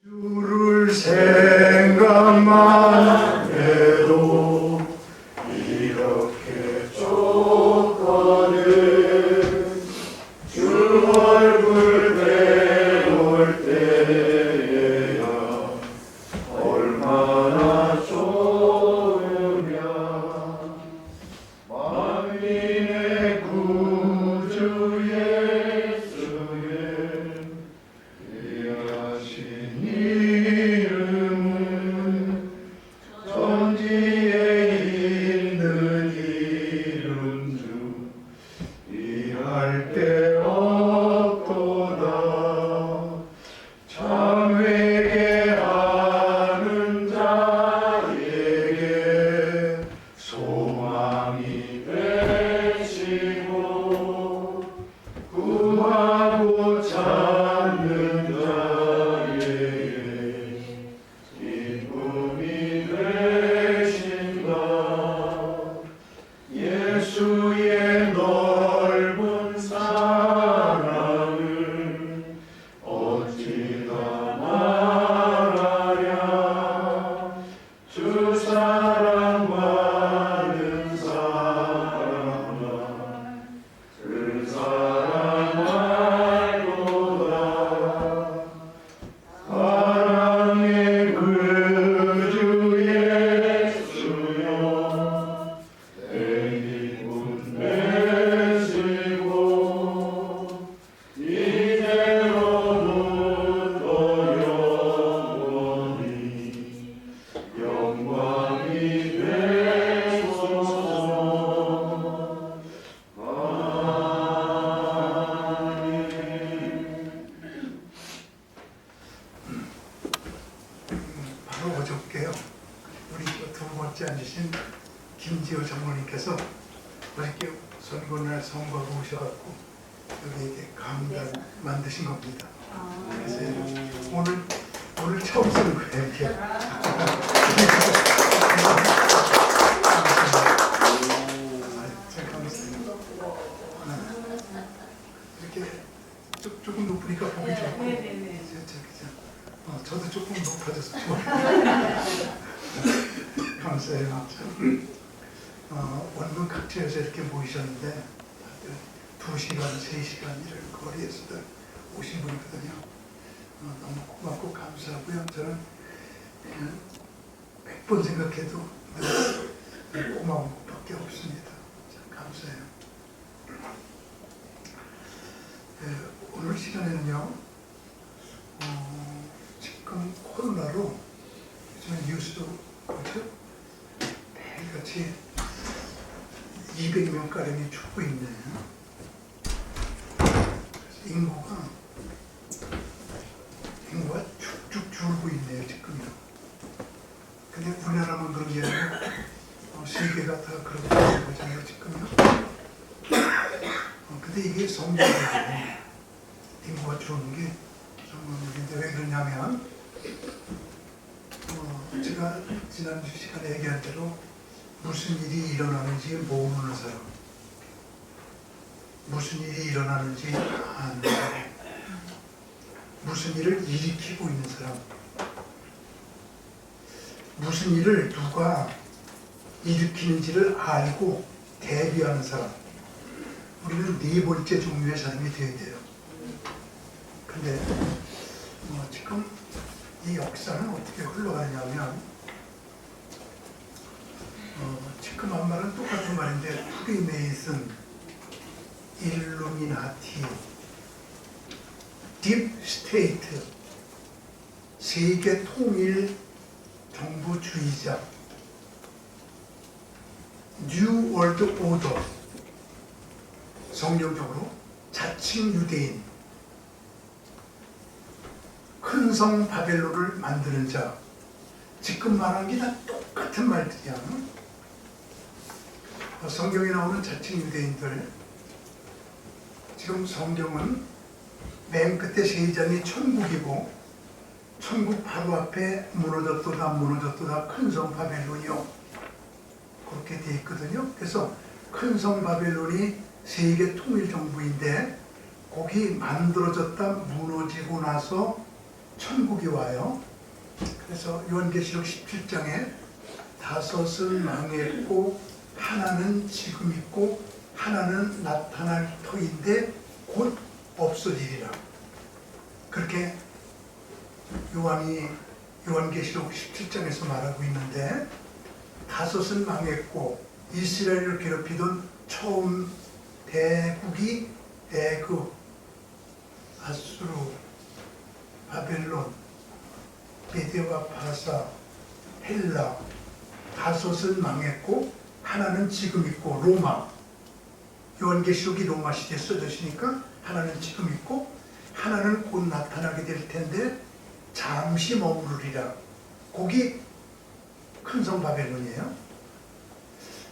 주를 생각만 해도 이렇게 쫓아는 주 얼굴 배울 때야 얼마나 좋으냐. 만민의 구주 예수의 귀하신 이름은 천지에 있는 이름 중 이할 데 없도다. 참 회개하는 자에게 소망이 되시고 구하고 찾는 자에게 기쁨이 되신다. 예수의 넓은 사랑을 어찌 다 말하랴. 주 사랑 많은 사랑아 그 사랑 알도다. 사랑의 그 주 예수여 내 기쁨 되시고 이제로부터 영원히 영광이 되소서. 바로 어저께요. 우리 두 번째 앉으신 김지호 장로님께서 어저께 선거날 선거하고 오셔갖고 여기에게 강단 만드신 겁니다. 그래서 오늘 처음 쓰는 거예요. 이렇게. 감사합니다. 이렇게 조금 높으니까 보기 좋고. 저도 조금 높아졌어요. 감사해요. 원룸 각지에서 이렇게 모이셨는데 2시간, 3시간 이런 거리에서도 오신 분이거든요. 너무 고맙고 감사하고요. 저는 100번 생각해도 늘 고마운 것밖에 없습니다. 참 감사해요. 오늘 시간에는요. 지금 코로나로 요즘에 뉴스도 보죠? 매일같이 200명가량이 죽고 있네요. 그래서 인구가 쭉쭉 줄고 있네요, 지금요. 근데 우리나라만 그런 게 아니고 세계가 다 그렇게 되는 거잖아요, 지금요. 근데 이게 성경이에요. 인구가 주는 게 정말 왜 그러냐면 제가 지난주 시간에 얘기한 대로 무슨 일이 일어나는지 모르는 사람, 무슨 일이 일어나는지 아는 사람, 무슨 일을 일으키고 있는 사람, 무슨 일을 누가 일으키는지를 알고 대비하는 사람. 우리는 네 번째 종류의 사람이 되어야 돼요. 근데 지금 이 역사는 어떻게 흘러가냐면 지금 한 말은 똑같은 말인데 프리메이슨, 일루미나티, 딥스테이트, 세계 통일 정부주의자, 뉴 월드 오더, 성경적으로 자칭 유대인, 큰 성 바벨론을 만드는 자. 지금 말한 게 다 똑같은 말들이야. 성경에 나오는 자칭 유대인들, 지금 성경은 맨 끝에 세 장이 천국이고 천국 바로 앞에 무너졌도다 큰 성 바벨론이요, 그렇게 돼 있거든요. 그래서 큰 성 바벨론이 세계 통일 정부인데 거기 만들어졌다 무너지고 나서 천국이 와요. 그래서 요한계시록 17장에 다섯은 망했고 하나는 지금 있고 하나는 나타날 터인데 곧 없어지리라. 그렇게 요한이 요한계시록 17장에서 말하고 있는데, 다섯은 망했고 이스라엘을 괴롭히던 처음 대국이 애굽, 아수르, 바벨론, 메디와 바사, 헬라, 다섯은 망했고 하나는 지금 있고, 로마, 요한계시록이 로마 시대에 써졌으니까 하나는 지금 있고 하나는 곧 나타나게 될 텐데 잠시 머무르리라. 거기 큰 성 바벨론이에요.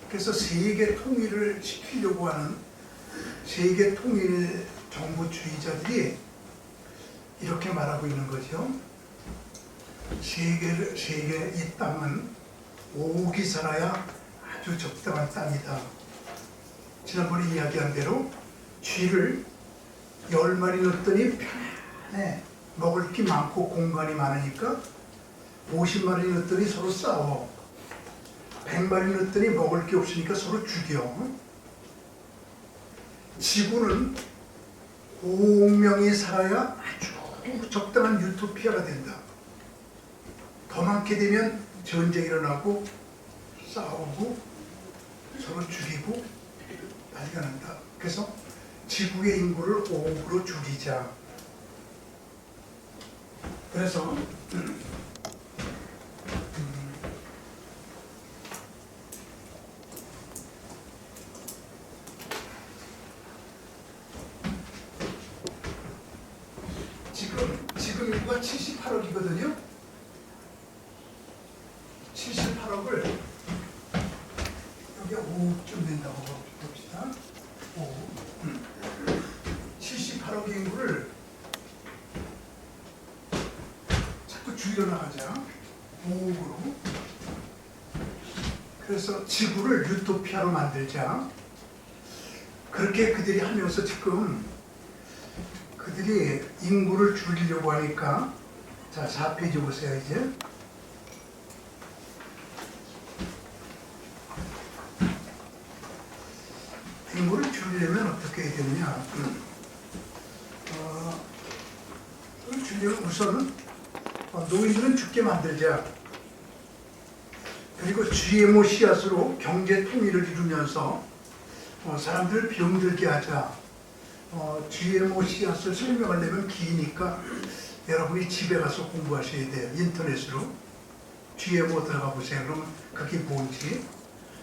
그래서 세계 통일을 시키려고 하는 세계 통일 정부주의자들이 이렇게 말하고 있는 거죠. 세계 이 땅은 오기 살아야 아주 적당한 땅이다. 지난번에 이야기한 대로 쥐를 10마리 넣었더니 편안해. 먹을 게 많고 공간이 많으니까 50마리 넣었더니 서로 싸워. 100마리 넣었더니 먹을 게 없으니까 서로 죽여. 지구는 5억 명이 살아야 아주 적당한 유토피아가 된다. 더 많게 되면 전쟁이 일어나고 싸우고 서로 죽이고 난리가 난다. 그래서 지구의 인구를 5억으로 줄이자. 그래서 지금 인구가 78억이거든요. 78억을 여기가 5억쯤 된다고 봅시다. 78억 인구를 자꾸 줄여나가자. 5억으로. 그래서 지구를 유토피아로 만들자. 그렇게 그들이 하면서 지금 그들이 인구를 줄이려고 하니까, 자, 4페이지 보세요. 이제 인구를 줄이려면 어떻게 해야 되느냐. 줄이려면 우선은 노인들은 죽게 만들자. 그리고 GMO 씨앗으로 경제 통일을 이루면서 사람들을 병들게 하자. GMO 씨앗을 설명하려면 기니까 여러분이 집에 가서 공부하셔야 돼요. 인터넷으로 GMO 들어가 보세요. 그러면 그게 뭔지.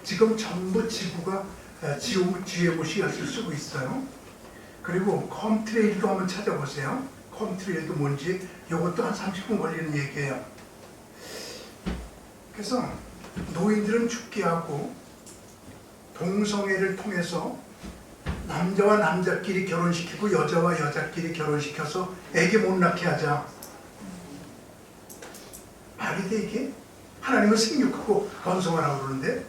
지금 전부 지구가 GMO 씨앗을 쓰고 있어요. 그리고 컴트레일도 한번 찾아보세요. 컴트레일도 뭔지. 이것도 한 30분 걸리는 얘기예요. 그래서 노인들은 죽게 하고 동성애를 통해서 남자와 남자끼리 결혼시키고 여자와 여자끼리 결혼시켜서 애기 못 낳게 하자. 말이 돼 이게? 하나님은 생육하고 번성하라고 그러는데,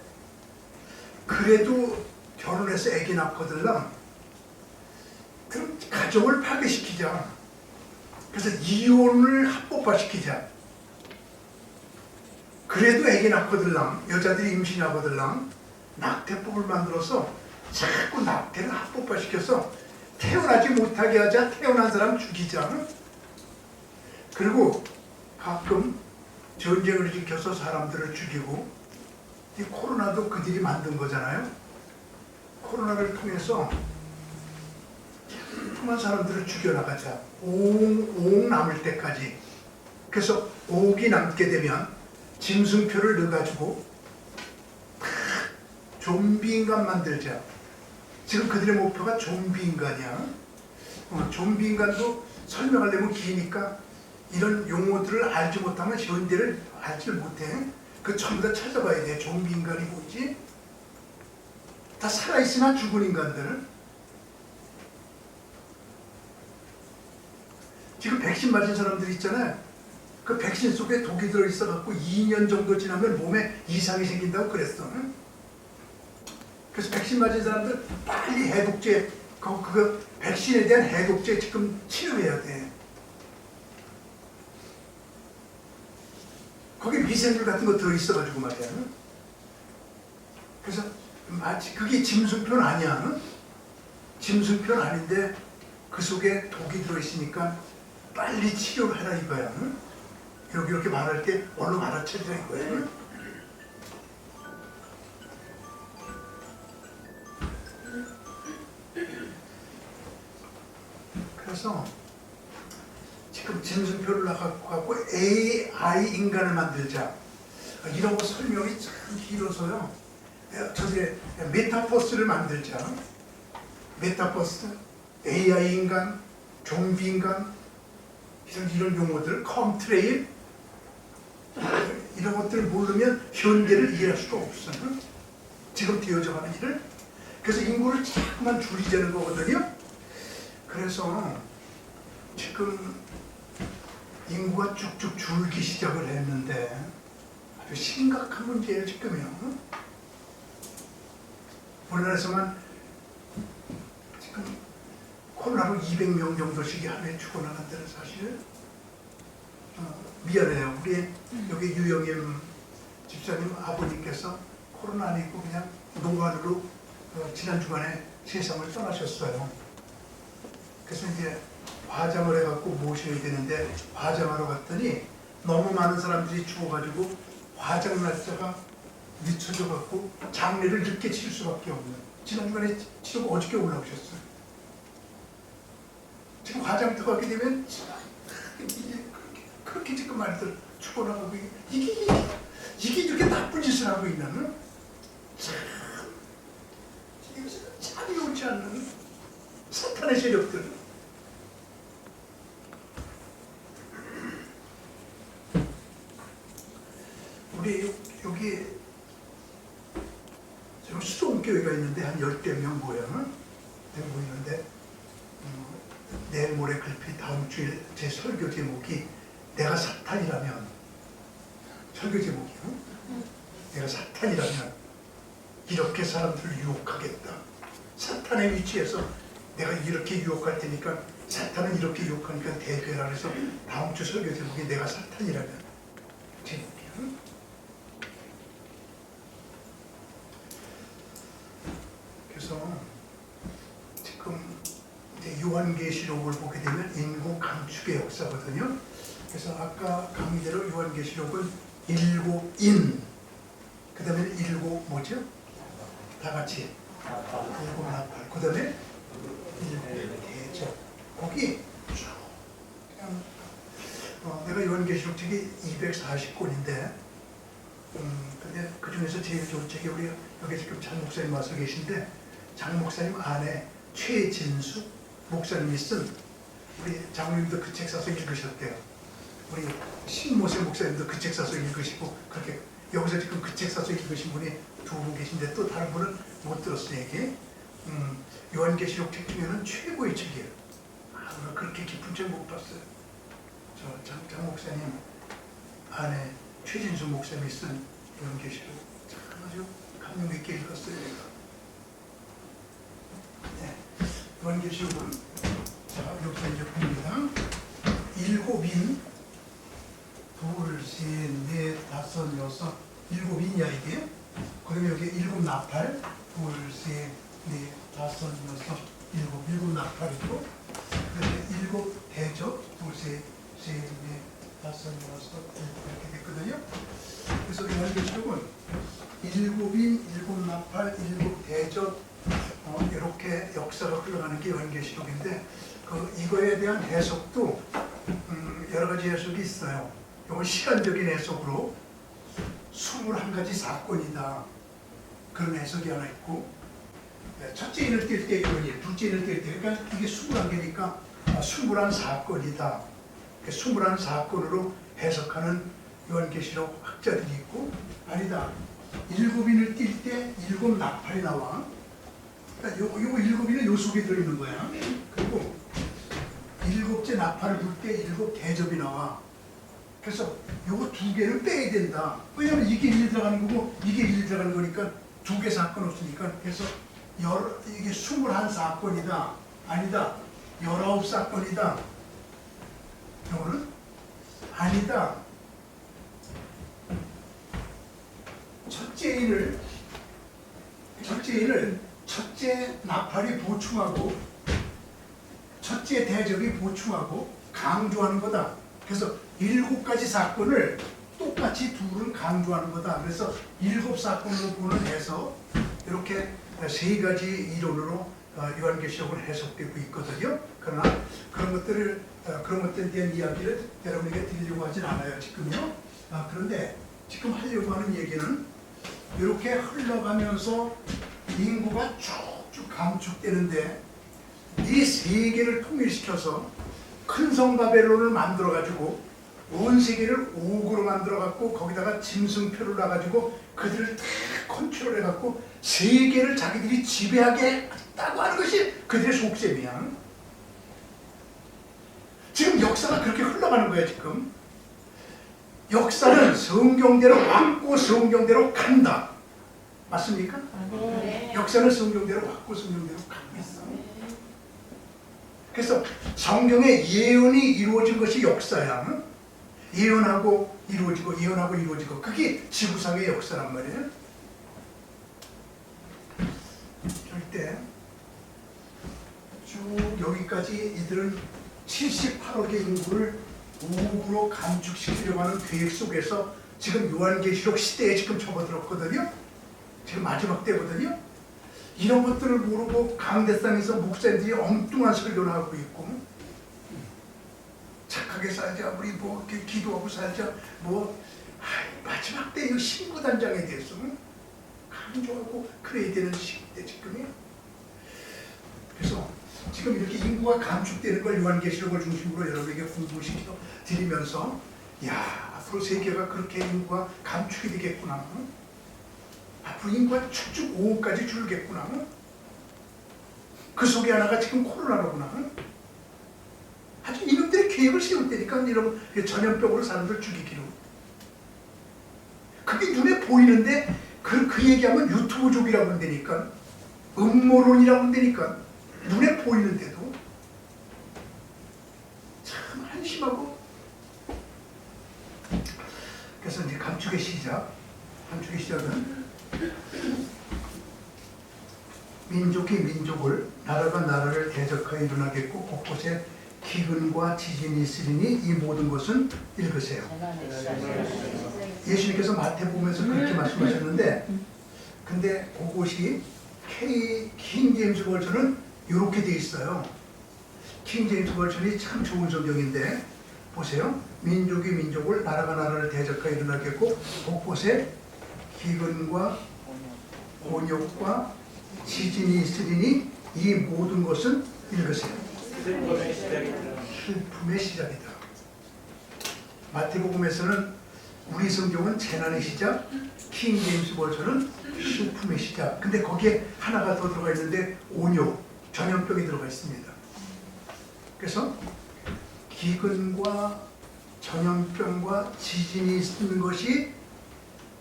그래도 결혼해서 애기 낳거들랑 그럼 가정을 파괴시키자. 그래서 이혼을 합법화시키자. 그래도 애기 낳거들랑 여자들이 임신하거들랑 낙태법을 만들어서 자꾸 낙태를 합법화시켜서 태어나지 못하게 하자. 태어난 사람 죽이자. 그리고 가끔 전쟁을 일으켜서 사람들을 죽이고, 이 코로나도 그들이 만든 거잖아요. 코로나를 통해서 수많은 사람들을 죽여나가자. 5억 남을 때까지. 그래서 5억이 남게 되면 짐승표를 넣어가지고 좀비 인간 만들자. 지금 그들의 목표가 좀비 인간이야. 좀비 인간도 설명하려면 기니까 이런 용어들을 알지 못하면 현대를 알지 못해. 그 전부 다 찾아봐야 돼. 좀비 인간이 뭐지? 다 살아있으나 죽은 인간들. 지금 백신 맞은 사람들 있잖아요. 그 백신 속에 독이 들어있어갖고 2년 정도 지나면 몸에 이상이 생긴다고 그랬어. 그래서 백신 맞은 사람들 빨리 해독제, 그거 백신에 대한 해독제 지금 치료해야 돼. 미생물 같은 거 들어있어가지고 말이야. 그래서 마치 그게 짐승표는 아니야. 짐승표는 아닌데 그 속에 독이 들어있으니까 빨리 치료를 하라 이거야. 이렇게 말할 때 얼른 알아채자 이거야. 그래서 지금 짐승표를 나가고 AI 인간을 만들자 이러고 설명이 참 길어서요. 저기 메타버스를 만들자. 메타버스, AI 인간, 좀비 인간 이런 용어들, 컴트레일 이런 것들을 모르면 현대를 이해할 수가 없어. 지금 되어져가는 일을. 그래서 인구를 자꾸만 줄이자는 거거든요. 그래서 지금 인구가 쭉쭉 줄기 시작을 했는데 아주 심각한 문제예요 지금요. 우리나라에서만 지금 코로나로 200명 정도씩이 하루에 죽어나간다는 사실. 미안해요. 우리 여기 유영임 집사님 아버님께서 코로나 아니고 그냥 노관으로 지난 주간에 세상을 떠나셨어요. 그래서 이제 화장을 해갖고 모셔야 되는데 화장하러 갔더니 너무 많은 사람들이 죽어가지고 화장 날짜가 늦춰져갖고 장례를 늦게 칠 수밖에 없는. 지난 주간에 치르고 어저께 올라오셨어요. 지금 화장 들어가게 되면 그렇게 지금 말들 죽어나가고 이게 이렇게 나쁜 짓을 하고 있나는 참이 옳지 않는 사탄의 세력들. 우리 여기 수동교회가 있는데 한 10대 명 모이는데 내일 모레 글피 다음 주에 제 설교 제목이 내가 사탄이라면, 설교 제목이요. 내가 사탄이라면 이렇게 사람들을 유혹하겠다. 사탄의 위치에서 내가 이렇게 유혹할 테니까 사탄은 이렇게 유혹하니까 대표라 그래서 다음 주 설교 제목이 내가 사탄이라면 제목이요. 그래서 지금 이제 요한계시록을 보게 되면 인구 감축의 역사거든요. 그래서 아까 강의대로 요한계시록은 7인, 그 다음에 7 뭐죠? 다 같이 7 나팔, 그 다음에 7 대접. 거기 쭉 그냥 내가 요한계시록 책이 240권인데 근데 그 중에서 제일 좋은 책이 우리 여기 지금 장 목사님 와서 계신데 장 목사님 아내 최진숙 목사님이 쓴, 우리 장로님도 그 책 사서 읽으셨대요. 우리 신모세 목사님도 그 책 사서 읽으시고, 그렇게 여기서 지금 그 책 사서 읽으신 분이 2분 계신데 또 다른 분은 못 들었어요. 이게 요한계시록 책 중에는 최고의 책이에요. 나 그렇게 깊은 책 못 봤어요. 저 장 목사님 아내 최진수 목사님이 쓴 요한계시록 참 아주 감명 있게 읽었어요. 네. 요한계시록은 자 여기서 이제 봅니다. 7인, 둘, 셋, 넷, 다섯, 여섯, 7인이야 이게. 그다음에 여기 7 나팔, 둘, 셋, 넷, 다섯, 여섯, 7 나팔이고, 그다음에 7 대접, 둘, 셋, 넷, 다섯, 여섯, 7 이렇게 됐거든요. 그래서 요한계시록은 7인, 7 나팔, 7 대접 이렇게 역사가 흘러가는 게 요한계시록인데 이거에 대한 해석도 여러 가지 해석이 있어요. 이건 시간적인 해석으로 21가지 사건이다. 그런 해석이 하나 있고, 첫째 인을 뗄 때 이거니, 둘째 인을 뗄 때, 그러니까 이게 21개니까 21사건이다. 21사건으로 해석하는 요한계시록 학자들이 있고, 아니다. 7인을 띌 때 7 나팔이 나와. 그러니까 요거 7인은 요 속에 들어있는 거야. 그리고 7째 나팔을 불 때 7 대접이 나와. 그래서 요거 2개를 빼야 된다. 왜냐면 이게 1 들어가는 거고 이게 1 들어가는 거니까 2개 사건 없으니까. 그래서 이게 21사건이다. 아니다. 19사건이다. 요거는 아니다. 나팔이 보충하고 첫째 대접이 보충하고 강조하는 거다. 그래서 7가지 사건을 똑같이 둘은 강조하는 거다. 그래서 7사건으로 보는 해석, 이렇게 3가지 이론으로 요한계시록은 해석되고 있거든요. 그러나 그런 것들에 대한 이야기를 여러분에게 드리려고 하진 않아요, 지금요. 그런데 지금 하려고 하는 얘기는 이렇게 흘러가면서 인구가 쭉쭉 감축되는데 이 세계를 통일시켜서 큰 성 바벨론을 만들어가지고 온 세계를 옥으로 만들어갖고 거기다가 짐승표를 놔가지고 그들을 다 컨트롤해갖고 세계를 자기들이 지배하게 했다고 하는 것이 그들의 속셈이야. 지금 역사가 그렇게 흘러가는 거야. 지금 역사는 성경대로 왔고 성경대로 간다. 맞습니까? 네. 역사는 성경대로 왔고 성경대로 가고 있어. 그래서 성경의 예언이 이루어진 것이 역사야. 예언하고 이루어지고 예언하고 이루어지고 그게 지구상의 역사란 말이에요. 절대 쭉 여기까지 이들은 78억의 인구를 우으로 감축시키려고 하는 계획 속에서 지금 요한계시록 시대에 지금 접어들었거든요. 지금 마지막 때거든요. 이런 것들을 모르고 강대상에서 목사님들이 엉뚱한 설교를 하고 있고, 착하게 살자, 우리 뭐 기도하고 살자, 마지막 때 이 신부단장에 대해서 강조하고 그래야 되는 시대 지금이에요. 그래서 지금 이렇게 인구가 감축되는 걸 요한계시록을 중심으로 여러분에게 공부시켜 드리면서, 야, 앞으로 세계가 그렇게 인구가 감축이 되겠구나. 앞으로 인구가 쭉쭉 5억까지 줄겠구나. 그 속에 하나가 지금 코로나로구나. 아주 이놈들이 계획을 세울 때니까 이런 전염병으로 사람들 죽이기로. 그게 눈에 보이는데 그 얘기하면 유튜브족이라고 한다니까. 음모론이라고 한다니까. 눈에 보이는데도 참 한심하고. 그래서 이제 감축의 시작은 민족이 민족을, 나라가 나라를 대적하여 일어나겠고 곳곳에 기근과 지진이 있으리니 이 모든 것은 읽으세요. 예수님께서 마태복음에서 그렇게 말씀하셨는데, 근데 그것이 킹 제임스 버전은 이렇게 돼 있어요. 킹 제임스 버전이 참 좋은 성경인데 보세요. 민족이 민족을, 나라가 나라를 대적하여 일어나겠고 곳곳에 기근과 곤욕과 지진이 있으리니 이 모든 것은 읽으세요. 슬픔의 시작이다. 마태복음에서는, 우리 성경은 재난의 시작, 킹 제임스 버전은 슬픔의 시작. 근데 거기에 하나가 더 들어가 있는데 온욕, 전염병이 들어가 있습니다. 그래서 기근과 전염병과 지진이 있는 것이,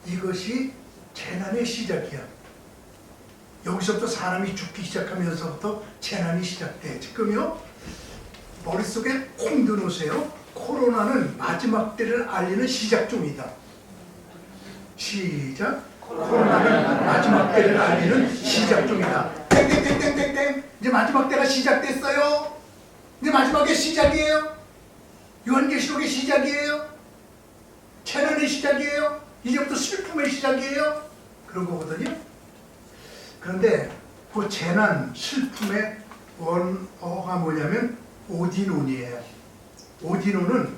이것이 재난의 시작이야. 여기서부터 사람이 죽기 시작하면서부터 재난이 시작돼. 지금요, 머릿속에 콩 넣어놓으세요. 코로나는 마지막 때를 알리는 시작종이다. 시작. 코로나는 마지막 때를 알리는 시작종이다. 땡땡땡땡땡땡. 이제 마지막 때가 시작됐어요. 이제 마지막의 시작이에요. 요한계시록의 시작이에요. 재난의 시작이에요. 이제부터 슬픔의 시작이에요. 그런 거거든요. 그런데 그 재난, 슬픔의 원어가 뭐냐면 오디논이에요. 오디논은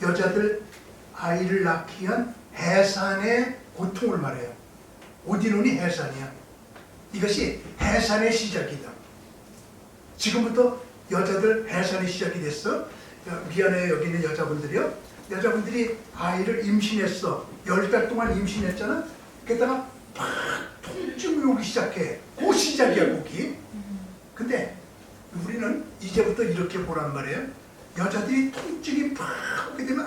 여자들 아이를 낳기 위한 해산의 고통을 말해요. 오디논이 해산이야. 이것이 해산의 시작이다. 지금부터 여자들 해산의 시작이 됐어. 미안해요, 여기 있는 여자분들이요. 여자분들이 아이를 임신했어. 10달 동안 임신했잖아. 게다가 팍 통증이 오기 시작해. 그 시작이야, 거기. 근데 우리는 이제부터 이렇게 보란 말이에요. 여자들이 통증이 팍 오게 되면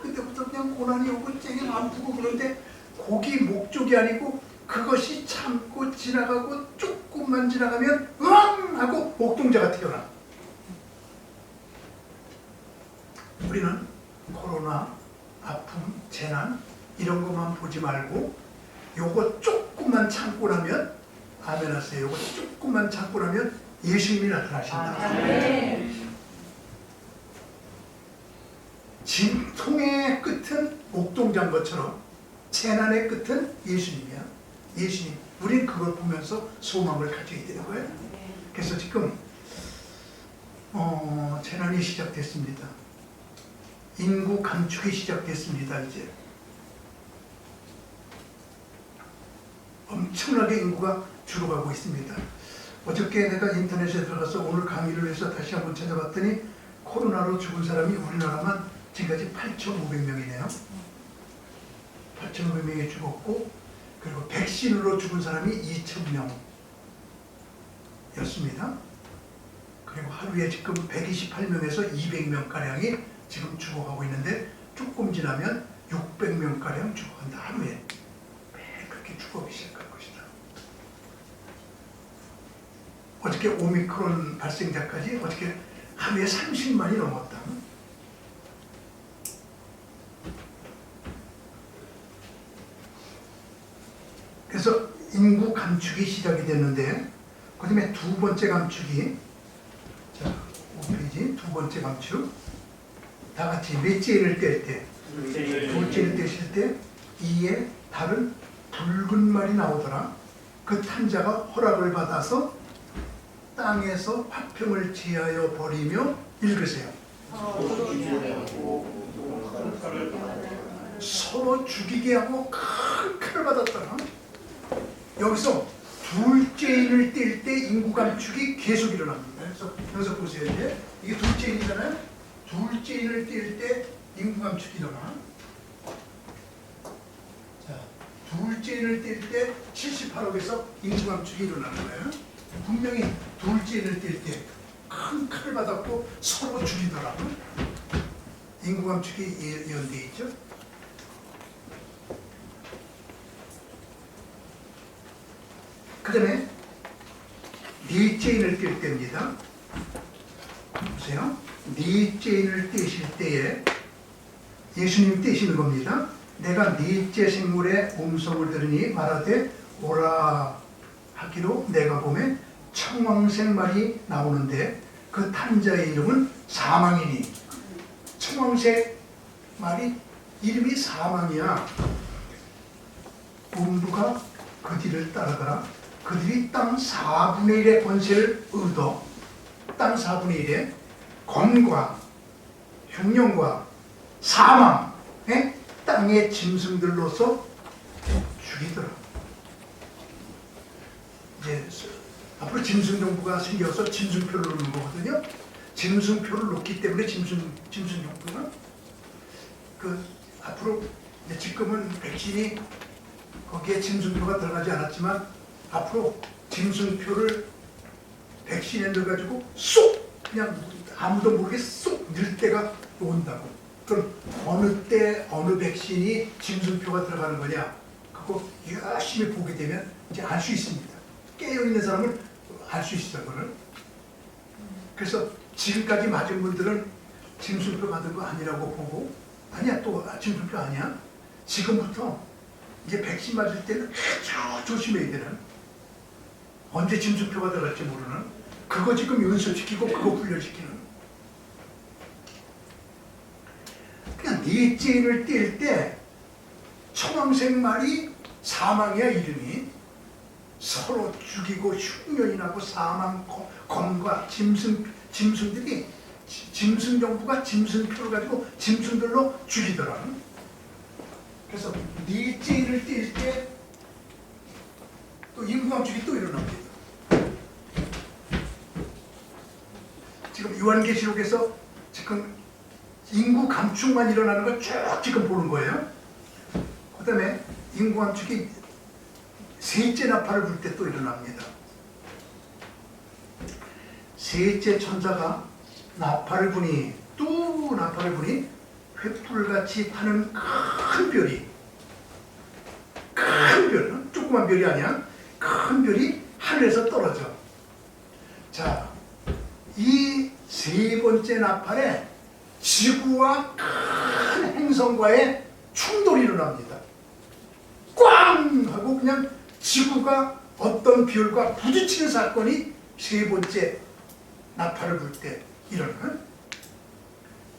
그때부터 그냥 고난이 오고 쨍이 아프고. 그런데 거기 목적이 아니고 그것이 참고 지나가고 조금만 지나가면 으앙 하고 옥동자가 태어나. 우리는 코로나, 아픔, 재난 이런 것만 보지 말고 요거 조금만 참고 나면 아멘 하세요. 이거 조금만 참고 나면 예수님이 나타나신다. 진통의 끝은 옥동자인 것처럼 재난의 끝은 예수님이야. 예수님. 우리는 그걸 보면서 소망을 가져야 되는 거예요. 그래서 지금 재난이 시작됐습니다. 인구 감축이 시작됐습니다. 이제 엄청나게 인구가 줄어가고 있습니다. 어저께 내가 인터넷에 들어가서 오늘 강의를 해서 다시 한번 찾아봤더니 코로나로 죽은 사람이 우리나라만 지금까지 8,500명이네요. 8,500명이 죽었고, 그리고 백신으로 죽은 사람이 2,000명이었습니다. 그리고 하루에 지금 128명에서 200명가량이 지금 죽어가고 있는데 조금 지나면 600명가량 죽어간다. 하루에 매일 그렇게 죽어가기 시작할 것이다. 어저께 오미크론 발생자까지 어저께 하루에 30만이 넘었다. 그래서 인구 감축이 시작이 됐는데, 그 다음에 두 번째 감축이, 자, 5페이지 두 번째 감축. 다 같이 넷째인을 뗄 때, 둘째인을 떼실 때, 이에 다른 붉은 말이 나오더라. 그 탄자가 허락을 받아서 땅에서 화평을 지하여 버리며 읽으세요. 서로 죽이게 하고 큰 칼을 받았더라. 여기서 둘째인을 뗄 때 인구 감축이 계속 일어납니다. 그래서 여기서 보세요. 이게 둘째인이잖아요. 둘째인을 뗄 때 인구 감축이 일어나. 자, 둘째인을 뗄 때 78억에서 인구 감축이 일어나는 거예요. 분명히 둘째인을 뗄 때 큰 칼을 받았고 서로 죽이더라고. 인구 감축이 예언되어 있죠. 그 다음에 넷째인을 뗄 때입니다. 보세요. 넷째인을 떼실 때에 예수님 떼시는 겁니다. 내가 넷째 생물의 음성을 들으니 말하되 오라 하기로 내가 보매 청황색 말이 나오는데 그 탄자의 이름은 사망이니. 청황색 말이 이름이 사망이야. 음부가 그 뒤를 따르더라. 그들이 땅 4분의 1의 권세를 얻어 땅 4분의 1의 검과 흉령과 사망의 땅의 짐승들로서 죽이더라. 이제 앞으로 짐승 정부가 생겨서 짐승표를 놓는 거거든요. 짐승표를 놓기 때문에 짐승 정부가 앞으로 이제 지금은 백신이 거기에 짐승표가 들어가지 않았지만 앞으로 짐승표를 백신에 넣어가지고 쏙 그냥 아무도 모르게 쏙 넣을 때가 온다고. 그럼 어느 때 어느 백신이 짐승표가 들어가는 거냐, 그거 열심히 보게 되면 이제 알 수 있습니다. 깨어있는 사람은 알 수 있어요. 그걸. 그래서 지금까지 맞은 분들은 짐승표 받은 거 아니라고 보고, 아니야, 또 짐승표 아니야. 지금부터 이제 백신 맞을 때는 아주 조심해야 되는, 언제 짐승표가 들어갈지 모르는, 그거 지금 연습시키고 그거 훈련시키는. 그냥 넷째인을 뗄 때 청황색 말이 사망이야. 이름이 서로 죽이고 흉년이 나고 사망 검과 짐승들이 짐승 정부가 짐승표를 가지고 짐승들로 죽이더라. 그래서 넷째인을 뗄 때 또 인구감축이 또 일어납니다. 지금 요한계시록에서 지금 인구 감축만 일어나는 걸 쭉 지금 보는 거예요. 그 다음에 인구 감축이 셋째 나팔을 불 때 또 일어납니다. 셋째 천사가 나팔을 부니, 또 나팔을 부니 횃불같이 타는 큰 별이, 큰 별, 조그만 별이 아니야, 큰 별이 하늘에서 떨어져. 자, 이 세 번째 나팔에 지구와 큰 행성과의 충돌이 일어납니다. 꽝! 하고 그냥 지구가 어떤 별과 부딪히는 사건이 세 번째 나팔을 불 때 일어나는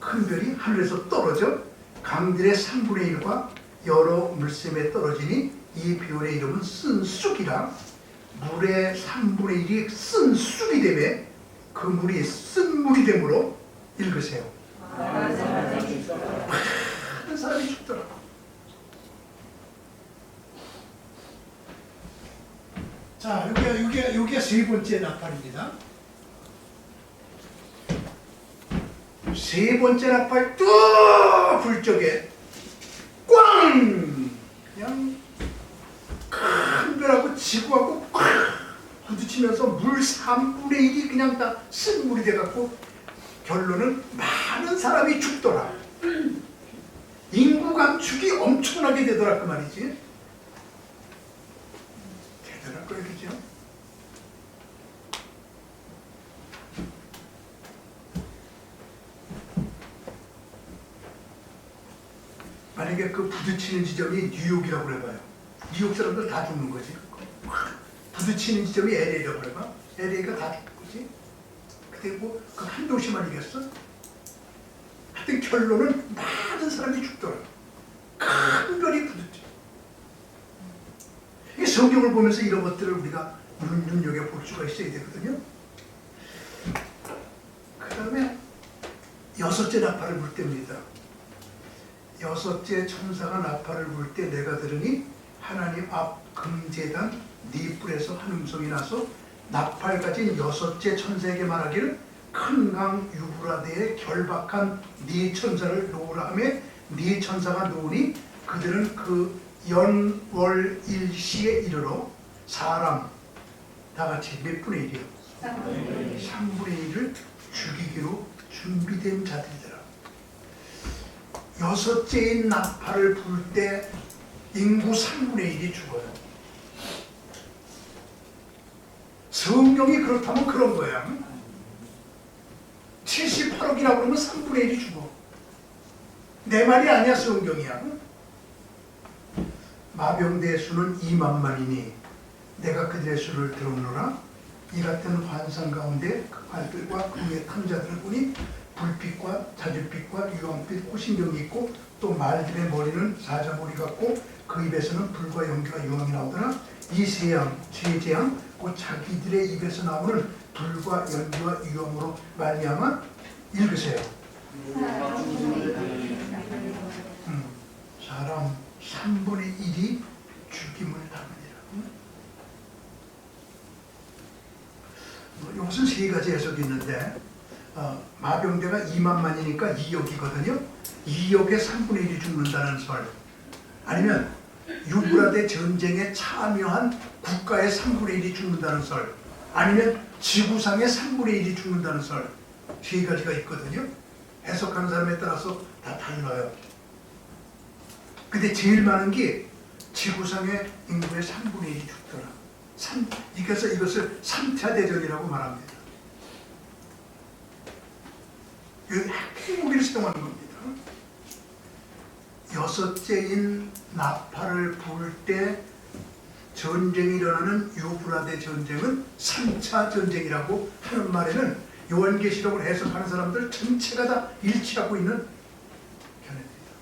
큰 별이 하늘에서 떨어져 강들의 3분의 1과 여러 물샘에 떨어지니 이 별의 이름은 쓴쑥이라. 물의 3분의 1이 쓴쑥이 되매 그 물이 쓴물이 되므로 읽으세요. 많은 사람이 죽더라고. 자, 여기가 세 번째 나팔입니다. 세 번째 나팔 뚝 불 적에 꽝! 그냥 큰 별하고 지구하고 꽉 부딪히면서 물 3분의 1이 그냥 다 쓴물이 돼갖고 결론은 많은 사람이 죽더라. 인구 감축이 엄청나게 되더라 그 말이지. 대단할 거예요, 그죠? 만약에 그 부딪히는 지점이 뉴욕이라고 해봐요. 뉴욕 사람들 다 죽는 거지. 부딪히는 지점이 LA라고 해봐. LA가 다 죽는 거지. 근데 뭐 그 한 도시만 이겼어? 하여튼 결론은 많은 사람이 죽더라. 큰 별이 부딪혀. 이 성경을 보면서 이런 것들을 우리가 눈여겨볼 수가 있어야 되거든요. 그 다음에 여섯째 나팔을 불 때입니다. 여섯째 천사가 나팔을 불 때 내가 들으니 하나님 앞 금제단 네 뿔에서 한 음성이 나서 나팔 가진 여섯째 천사에게 말하기를 큰 강 유브라데에 결박한 네 천사를 놓으라 하며 네 천사가 놓으니 그들은 그 연월 일시에 이르러 사람 다 같이 몇 분의 1이요? 3분의 1을 죽이기로 준비된 자들이더라. 여섯째인 나팔을 불 때 인구 3분의 1이 죽어요. 성경이 그렇다면 그런 거야. 78억이라고 그러면 3분의 1이 죽어. 내 말이 아니야, 성경이야. 마병대의 수는 2만만이니 내가 그들의 수를 들었노라. 이 같은 환상 가운데 그 발들과 그의 탐자들을 보니 불빛과 자줏빛과 유황빛 호신경이 있고 또 말들의 머리는 사자머리 같고 그 입에서는 불과 연기와 유황이 나오더라. 이 세 재앙 곧 자기들의 입에서 나오는 불과 연기와 유황으로 말미암아 읽으세요. 사람 3분의 1이 죽임을 당하니라. 이것은 세 가지 해석이 있는데 마병대가 2만만이니까 2억이거든요. 2억의 3분의 1이 죽는다는 설, 아니면 유브라데 전쟁에 참여한 국가의 3분의 1이 죽는다는 설, 아니면 지구상의 3분의 1이 죽는다는 설, 세 가지가 있거든요. 해석하는 사람에 따라서 다 달라요. 근데 제일 많은 게 지구상의 인구의 3분의 1이 죽더라. 그래서 이것을 3차 대전이라고 말합니다. 이건 핵무기를 사용하는 겁니다. 여섯째인 나팔을 불 때 전쟁이 일어나는 유브라데 전쟁은 3차 전쟁이라고 하는 말에는 요한계시록을 해석하는 사람들 전체가 다 일치하고 있는 견해입니다.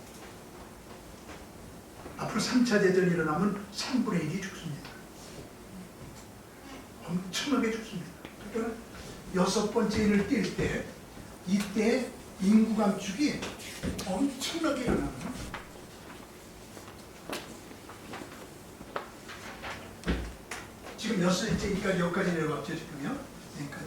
앞으로 3차 대전이 일어나면 3분의 1이 죽습니다. 엄청나게 죽습니다. 그러니까 여섯 번째 인을 뛸 때 이때 인구 감축이 엄청나게 일어납니다. 지금 몇 세기까지 여기까지 내려갔죠, 지금요? 여기까지.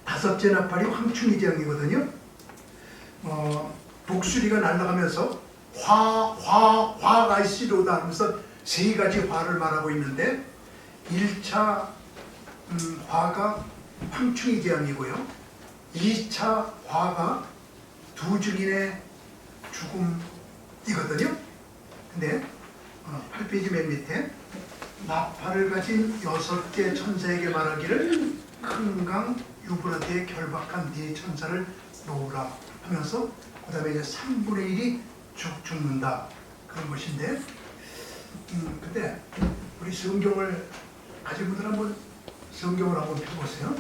다섯째 나팔이 황충이 재앙이거든요. 독수리가 날아가면서 화가 있으리로다 하면서 세 가지 화를 말하고 있는데 1차 화가 황충이 재앙이고요. 2차 화가 두 증인의 죽음이거든요. 근데 8페이지 맨 밑에 나팔을 가진 여섯째 천사에게 말하기를 큰 강 유브라데에 결박한 네 천사를 놓으라 하면서 그 다음에 이제 3분의 1이 죽는다 그런 것인데, 근데 우리 성경을 가진 분들 한번 성경을 한번 펴보세요.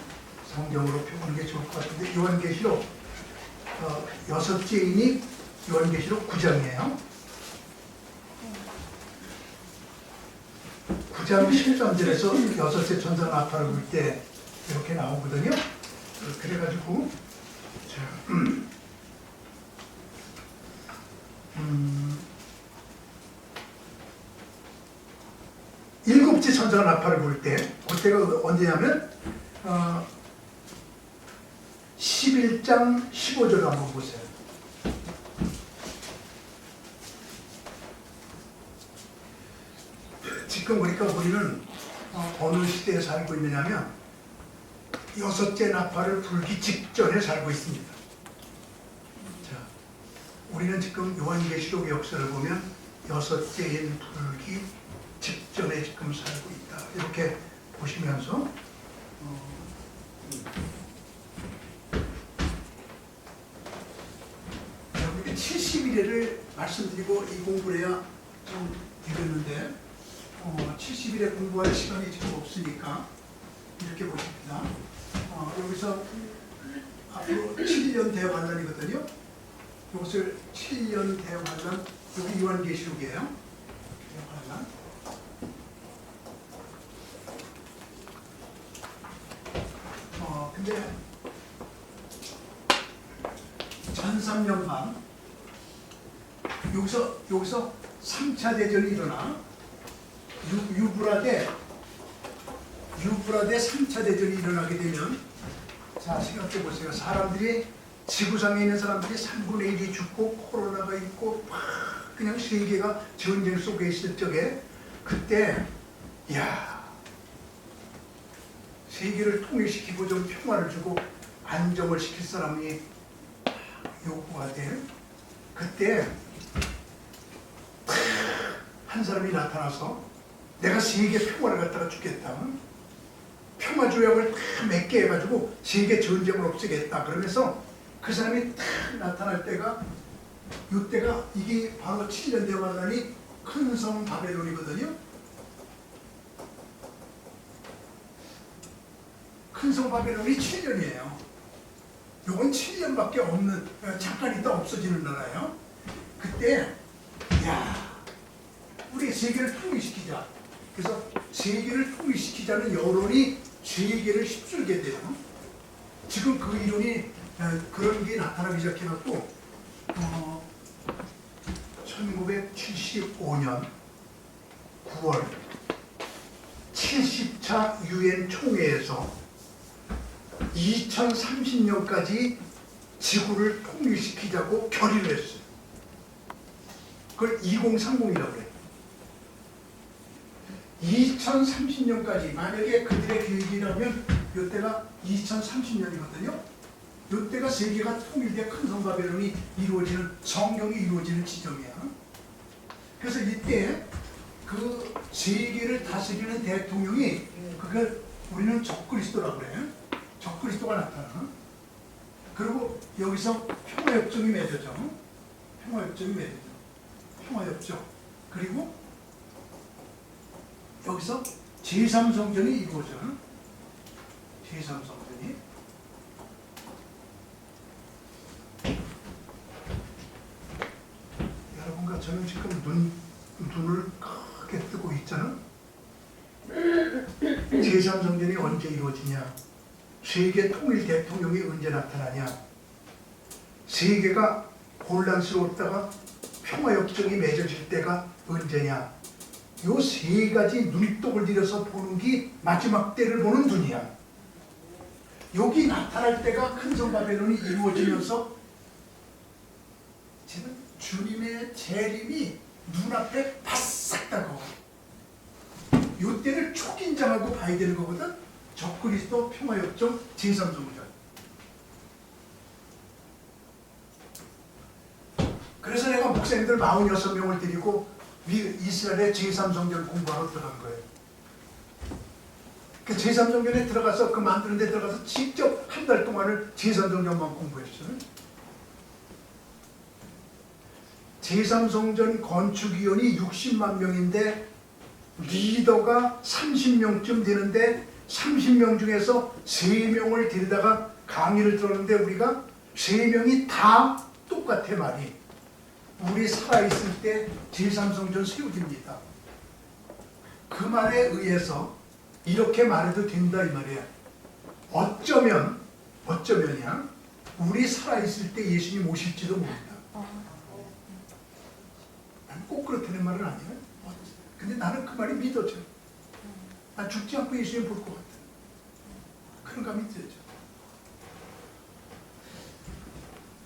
성경으로 펴보는 게 좋을 것 같은데, 요한계시록 6제인이 요한계시록 9장이에요. 9장 13절에서 6째 천사 나팔을 불 때 이렇게 나오거든요. 그래가지고 자, 일곱째 천사가 나팔을 불 때, 그때가 언제냐면 11장 15절을 한번 보세요. 지금 그러니까 우리는 어느 시대에 살고 있느냐면 6째 나팔을 불기 직전에 살고 있습니다. 자, 우리는 지금 요한계시록 역사를 보면 6째인 불기 직전에 지금 살고 있다. 이렇게 보시면서 70일에를 말씀드리고 이 공부를 해야 좀 되겠는데 70일에 공부할 시간이 지금 없으니까 이렇게 보십니다. 여기서 앞으로 7년 대환란이거든요. 이것을 7년 대환란, 여기 요한계시록이에요. 대환란. 근데 1003년 반 여기서 3차 대전이 일어나. 유브라데 3차 대전이 일어나게 되면, 자, 생각해 보세요. 사람들이, 지구상에 있는 사람들이 3분의 1이 죽고 코로나가 있고 막 그냥 세계가 전쟁 속에 있을 적에, 그때 세계를 통일시키고 좀 평화를 주고 안정을 시킬 사람이 요구가 돼. 그때 한 사람이 나타나서 내가 세계 평화를 갖다가 주겠다. 평화 조약을 다 맺게 해가지고 세계 전쟁을 없애겠다. 그러면서 그 사람이 딱 나타날 때가, 이때가 이게 바로 7년 대환란이 큰 성 바벨론이거든요. 큰 성 바벨론이 7년이에요. 요건 7년밖에 없는, 잠깐 있다 없어지는 나라예요. 그때 우리 세계를 통일시키자. 그래서 세계를 통일시키자는 여론이 세계를 휩쓸게 돼요. 지금 그 이론이, 그런 게 나타나기 시작해갖고 1975년 9월 70차 유엔 총회에서 2030년까지 지구를 통일시키자고 결의를 했어요. 그걸 2030이라고 그래요. 2030년까지 만약에 그들의 계획이라면 이때가 2030년이거든요. 이때가 세계가 통일돼 큰 성 바벨론이 이루어지는, 성경이 이루어지는 지점이야. 그래서 이때 그 세계를 다스리는 대통령이, 그걸 우리는 적그리스도라고 그래. 적그리스도가 나타나. 그리고 여기서 평화협정이 맺어져. 평화협정. 그리고 여기서 제3성전이 이루어져. 제3성전이. 여러분과 저는 지금 눈을 크게 뜨고 있잖아. 제3성전이 언제 이루어지냐? 세계 통일 대통령이 언제 나타나냐? 세계가 혼란스러웠다가 평화협정이 맺어질 때가 언제냐? 요 세 가지 눈독을 들여서 보는 게 마지막 때를 보는 눈이야. 여기 나타날 때가 큰 성 바벨론이 이루어지면서 지금 주님의 재림이 눈앞에 바싹 다가와. 요 때를 초긴장하고 봐야 되는 거거든. 적그리스도 평화협정 제3성전. 그래서 내가 목사님들 46명을 데리고 이스라엘의 제3성전 공부하러 들어간 거예요. 그 제3성전에 들어가서 그 만드는 데 들어가서 직접 한 달 동안을 제3성전만 공부했어요. 제3성전 건축위원이 60만 명인데 리더가 30명쯤 되는데 30명 중에서 3명을 데리다가 강의를 들었는데 우리가 3명이 다 똑같아 말이. 우리 살아있을 때 제3성전 세워집니다. 그 말에 의해서 이렇게 말해도 된다 이 말이야. 어쩌면이야 우리 살아있을 때 예수님 오실지도 모른다. 난 꼭 그렇다는 말은 아니야. 근데 나는 그 말이 믿어져. 난 죽지 않고 예수님 볼 것 같아. 그런 감이 들죠.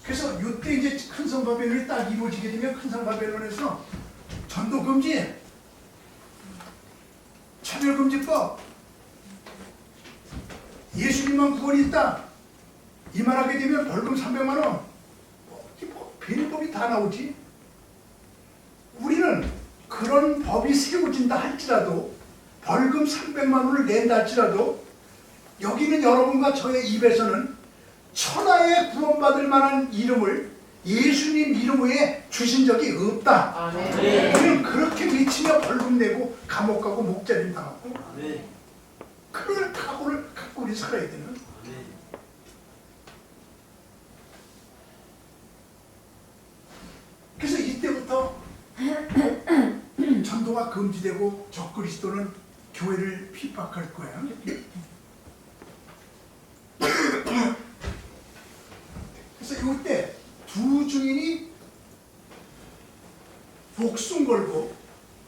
그래서 이때 이제 큰성 바벨론이 딱 이루어지게 되면 큰성 바벨론에서 전도 금지, 차별 금지법, 예수님만 구원이 있다 이 말하게 되면 벌금 300만 원, 변법이 다 나오지. 우리는 그런 법이 세워진다 할지라도 벌금 300만 원을 낸다 할지라도 여기는 여러분과 저의 입에서는 천하에 구원받을 만한 이름을 예수님 이름 외에 주신 적이 없다. 우리는 그렇게 외치며 벌금 내고 감옥 가고 목자림 당하고 그런 각오를 갖고 우리 살아야 되는. 그래서 이때부터 전도가 금지되고 적그리스도는 교회를 핍박할 거야. 그래서 이때 두 증인이 목숨 걸고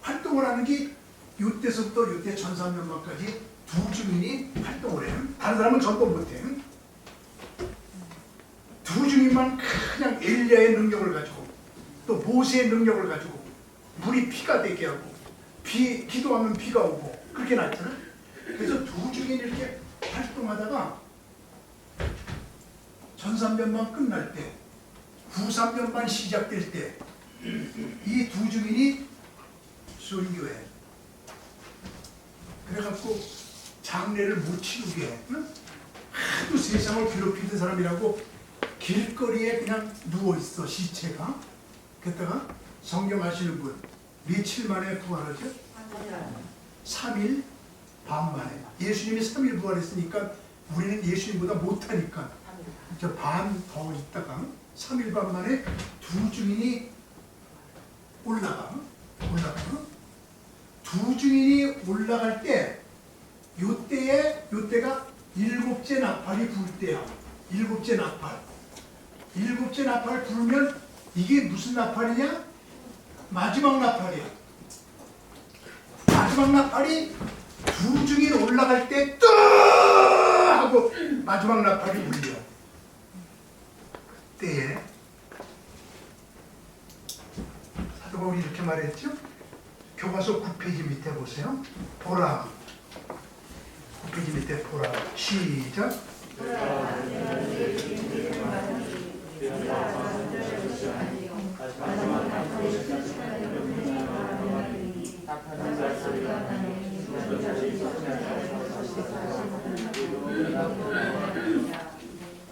활동을 하는 게 이때서부터 이때 전산면만까지 두 증인이 활동을 해요. 다른 사람은 전도 못해. 두 증인만 그냥 엘리야의 능력을 가지고 또 모세의 능력을 가지고 물이 피가 되게 하고 기도하면 비가 오고 그렇게 났잖아. 그래서 두 증인이 이렇게 활동하다가 전산면만 끝날 때 후산면만 시작될 때 이 두 증인이 순교해. 그래갖고 장례를 못 치르게 해. 하도 세상을 괴롭히던 사람이라고 길거리에 그냥 누워있어 시체가. 그랬다가 성경 아시는 분 며칠 만에 부활하죠? 3일 반 만에. 예수님이 3일 부활했으니까 우리는 예수님보다 못하니까 저 반 더 있다가 3일 반 만에 두 증인이 올라가. 두 증인이 올라갈 때 요때가 일곱째 나팔이 불 때야. 일곱째 나팔 불면 이게 무슨 나팔이냐? 마지막 나팔이야. 마지막 나팔이 두 증인 올라갈 때 뜨 하고 마지막 나팔이 울려. 그때에 사도 바울이 이렇게 말했죠. 교과서 9페이지 밑에 보세요. 보라. 9페이지 밑에 보라. 시작.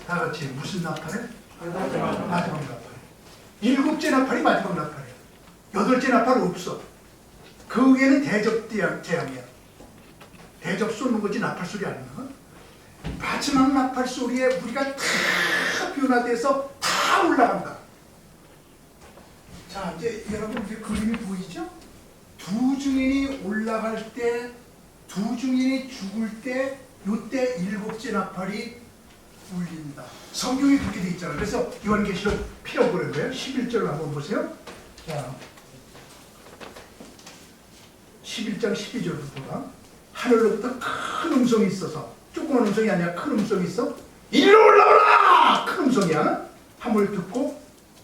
다 같이 무슨 나팔에? 마지막 나팔. 일곱째 나팔이 마지막 나팔이야. 여덟째 나팔 없어. 그 위에는 대접 재앙이야. 대접 쏘는 거지 나팔 소리 안 나. 마지막 나팔 소리에 우리가 다 변화돼서 다 올라간다. 자, 이제 여러분 이제 그림이 보이죠? 두 증인이 올라갈 때, 두 증인이 죽을 때, 요때 일곱째 나팔이 울린다. 성경이 그렇게 돼 있잖아요. 그래서 요한계시록 피라고 그런 거예요. 11절을 한번 보세요. 자, 11장 12절부터가 하늘로부터 큰 음성이 있어서, 조그만 음성이 아니라 큰 음성이 있어. 이리로 올라오라! 큰 음성이야. 함을 듣고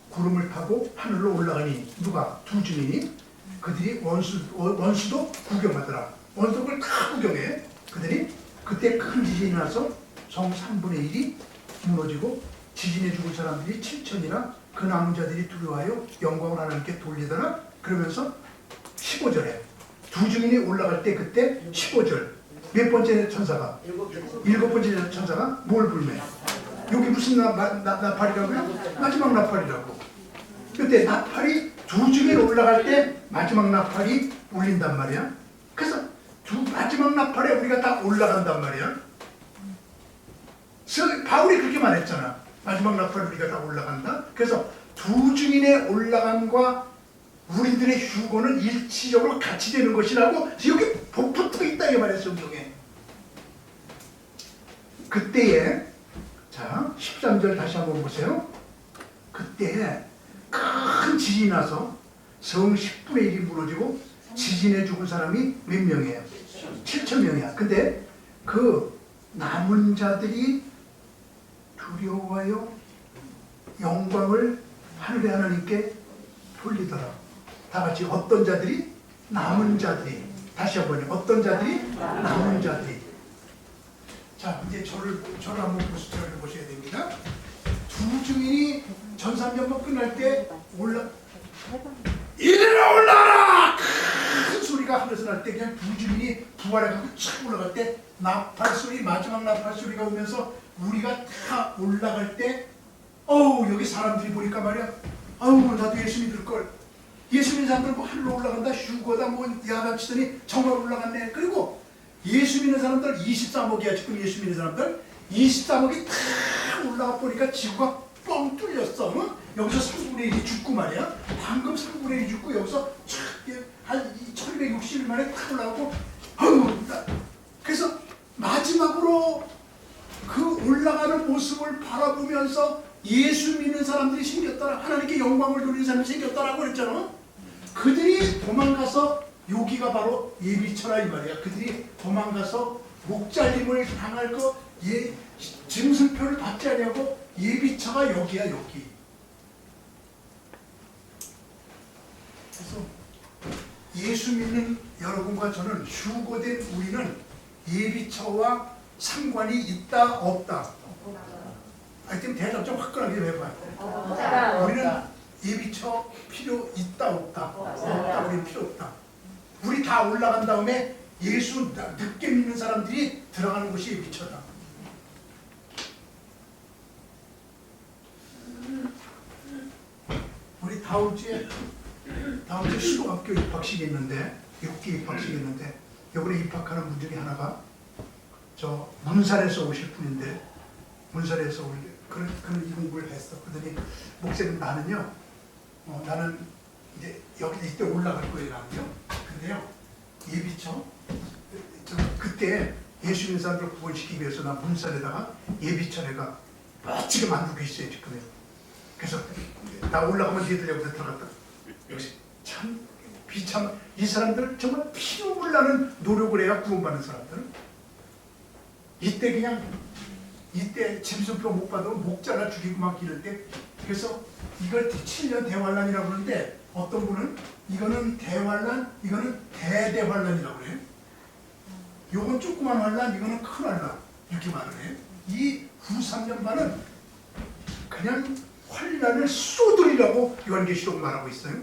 구름을 타고 하늘로 올라가니 누가? 두 증인이. 그들이 원수도 구경하더라. 원수도 그걸 다 구경해. 그들이 그때 큰 지진이 나서 성 3분의 1이 무너지고 지진에 죽은 사람들이 7천이나 그 남은 자들이 두려워하여 영광을 하나님께 돌리더라. 그러면서 15절에 두 증인이 올라갈 때 그때 15절 몇 번째 천사가? 일곱 번째 천사가 뭘 불매? 여기 무슨 나팔이라고요? 마지막 나팔이라고. 그때 나팔이 두 중에 올라갈 때 마지막 나팔이 울린단 말이야. 그래서 마지막 나팔에 우리가 다 올라간단 말이야. 바울이 그렇게 말했잖아. 마지막 나팔에 우리가 다 올라간다. 그래서 두 증인의 올라감과 우리들의 휴거는 일치적으로 같이 되는 것이라고 여기 붙어 있다 이 말이야, 성경에. 그때에 자 13절 다시 한번 보세요. 그때에 큰 지진이 나서 성 10분의 1이 무너지고 지진에 죽은 사람이 몇 명이에요? 7,000명이야. 근데 그 남은 자들이 두려워하여 영광을 하늘의 하나님께 돌리더라. 다 같이 어떤 자들이? 남은 자들이. 다시 한번요. 어떤 자들이? 남은 자들이. 자, 이제 저를 한번 보셔야 됩니다. 두 증인이 전산전번 끝날 때 이리로 올라라! 큰 소리가 하늘에서 날 때 그냥 두 증인이 부활해가지고 착 올라갈 때 나팔 소리, 마지막 나팔 소리가 오면서 우리가 다 올라갈 때 어우, 여기 사람들이 보니까 말이야, 아우, 나도 예수 믿을걸. 예수 믿는 사람들 뭐 하늘로 올라간다, 휴거다, 뭐 야단치더니 정말 올라갔네. 그리고 예수 믿는 사람들 23억이야. 지금 예수 믿는 사람들 23억이 다 올라가 보니까 지구가 뻥 뚫렸어. 응? 여기서 3분의 1이 죽고 말이야. 방금 3분의 1이 죽고 여기서 한 1260일 만에 탁 올라가고 그래서 마지막으로 그 올라가는 모습을 바라보면서 예수 믿는 사람들이 생겼더라. 하나님께 영광을 돌리는 사람이 생겼더라고 그랬잖아. 그들이 도망가서 여기가 바로 예비처라 이 말이야. 그들이 도망가서 목잘림을 당할 거 증승표를 받지 않냐고 예비처가 여기야, 여기. 그래서 예수 믿는 여러분과 저는 휴거된 우리는 예비처와 상관이 있다 없다? 하여튼 대답 좀 화끈하게 해봐요. 우리는 예비처 필요 있다 없다? 없다. 우리 필요 없다. 우리 다 올라간 다음에 예수 늦게 믿는 사람들이 들어가는 곳이 예비처다. 우리 다음 주에 수도학교 입학식이 있는데 6기 입학식이 있는데 이번에 입학하는 분 중에 하나가 저 문산에서 오실 분인데 문산에서 올 그런 공부를 했어. 그러더니 목사님 나는요 나는 이제 여기 이때 올라갈 거예요. 나는요. 근데요 예비처 그때 예수 믿는 사람들 구원시키기 위해서 나 문산에다가 예비처 내가 멋지게 만들고 있어요 지금요. 그래서 나 올라가면 얘들 여기서 들어갔다. 역시 참 비참 이 사람들 정말 피눈물 나는 노력을 해야 구원받는 사람들은 이때 그냥 이때 짐승표 못 받으면 목 잘라 죽이고 막 이럴 때 그래서 이걸 7년 대환란이라고 그러는데 어떤 분은 이거는 대환란 이거는 대대환란이라고 그래요. 요건 조그만 환란 이거는 큰 환란 이렇게 말을 해요. 이 후 3년반은 그냥 환란을 쏟으리라고 요한계시록 말하고 있어요.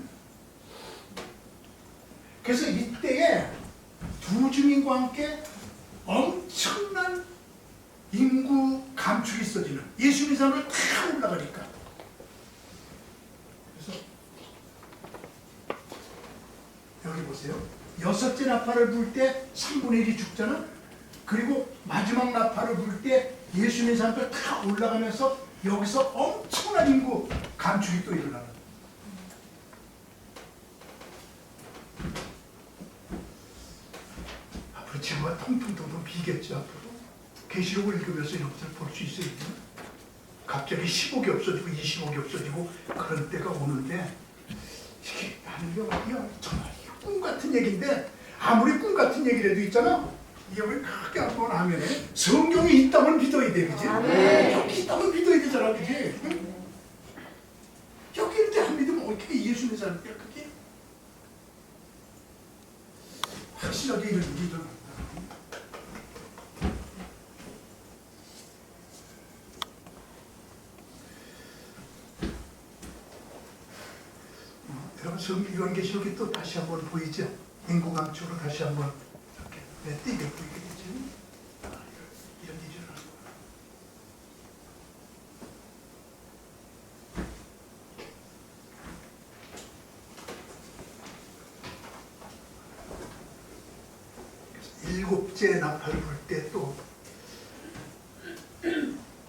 그래서 이때에 두 증인과 함께 엄청난 인구 감축이 있어지는 예수 믿는 사람을 다 올라가니까. 그래서 여기 보세요. 여섯째 나팔을 불 때 3분의 1이 죽잖아. 그리고 마지막 나팔을 불 때 예수 믿는 사람들 다 올라가면서 여기서 엄청난 인구 감축이 또 일어나는. 앞으로 지구가 통통통통 비겠죠. 앞으로 계시록을 읽으면서 이런 것을 볼 수 있어요. 갑자기 10억이 없어지고 20억이 없어지고 그런 때가 오는데 이게 나는 정말 꿈 같은 얘기인데 아무리 꿈 같은 얘기를 해도 있잖아. 이게 왜 크게 한번 하면 성경이 있다면 믿어야 돼, 그지? 여기 있다면 믿어야 되잖아, 그지? 응? 여기 있는데 안 믿으면 어떻게 예수 믿는 사람들이야, 그게? 확실하게 이런 믿어. 여러분, 요한계시록이 또 다시 한번 보이죠? 인구 감축으로 다시 한번 이렇게 띄게 보이게 되지. 이런 일이 일어나는 거야. 일곱째 나팔을 불 때 또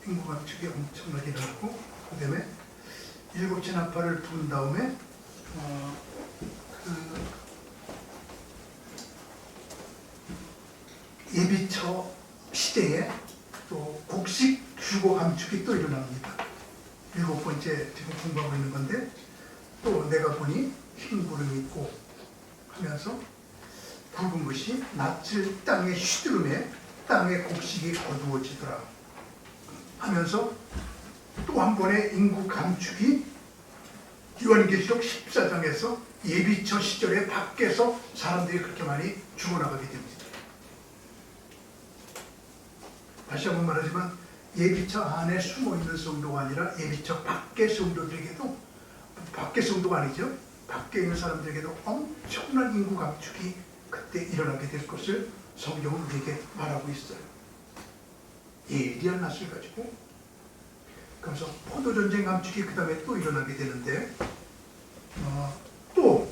인구 감축이 엄청나게 일어나고, 그 다음에 일곱째 나팔을 부은 다음에 예비처 시대에 또 곡식 주고 감축이 또 일어납니다. 일곱 번째 지금 공부하고 있는 건데, 또 내가 보니 흰 구름이 있고 하면서 붉은 것이 낯을 땅에 휘두르매 땅의 곡식이 어두워지더라 하면서 또 한 번의 인구 감축이 요한계시록 14장에서 예비처 시절에 밖에서 사람들이 그렇게 많이 죽어나가게 됩니다. 다시 한번 말하지만 예비처 안에 숨어있는 성도가 아니라 예비처 밖의 성도들에게도, 밖의 성도가 아니죠, 밖에 있는 사람들에게도 엄청난 인구 감축이 그때 일어나게 될 것을 성경은 우리에게 말하고 있어요. 예리한 낯을 가지고. 그래서 포도전쟁 감축이 그 다음에 또 일어나게 되는데, 또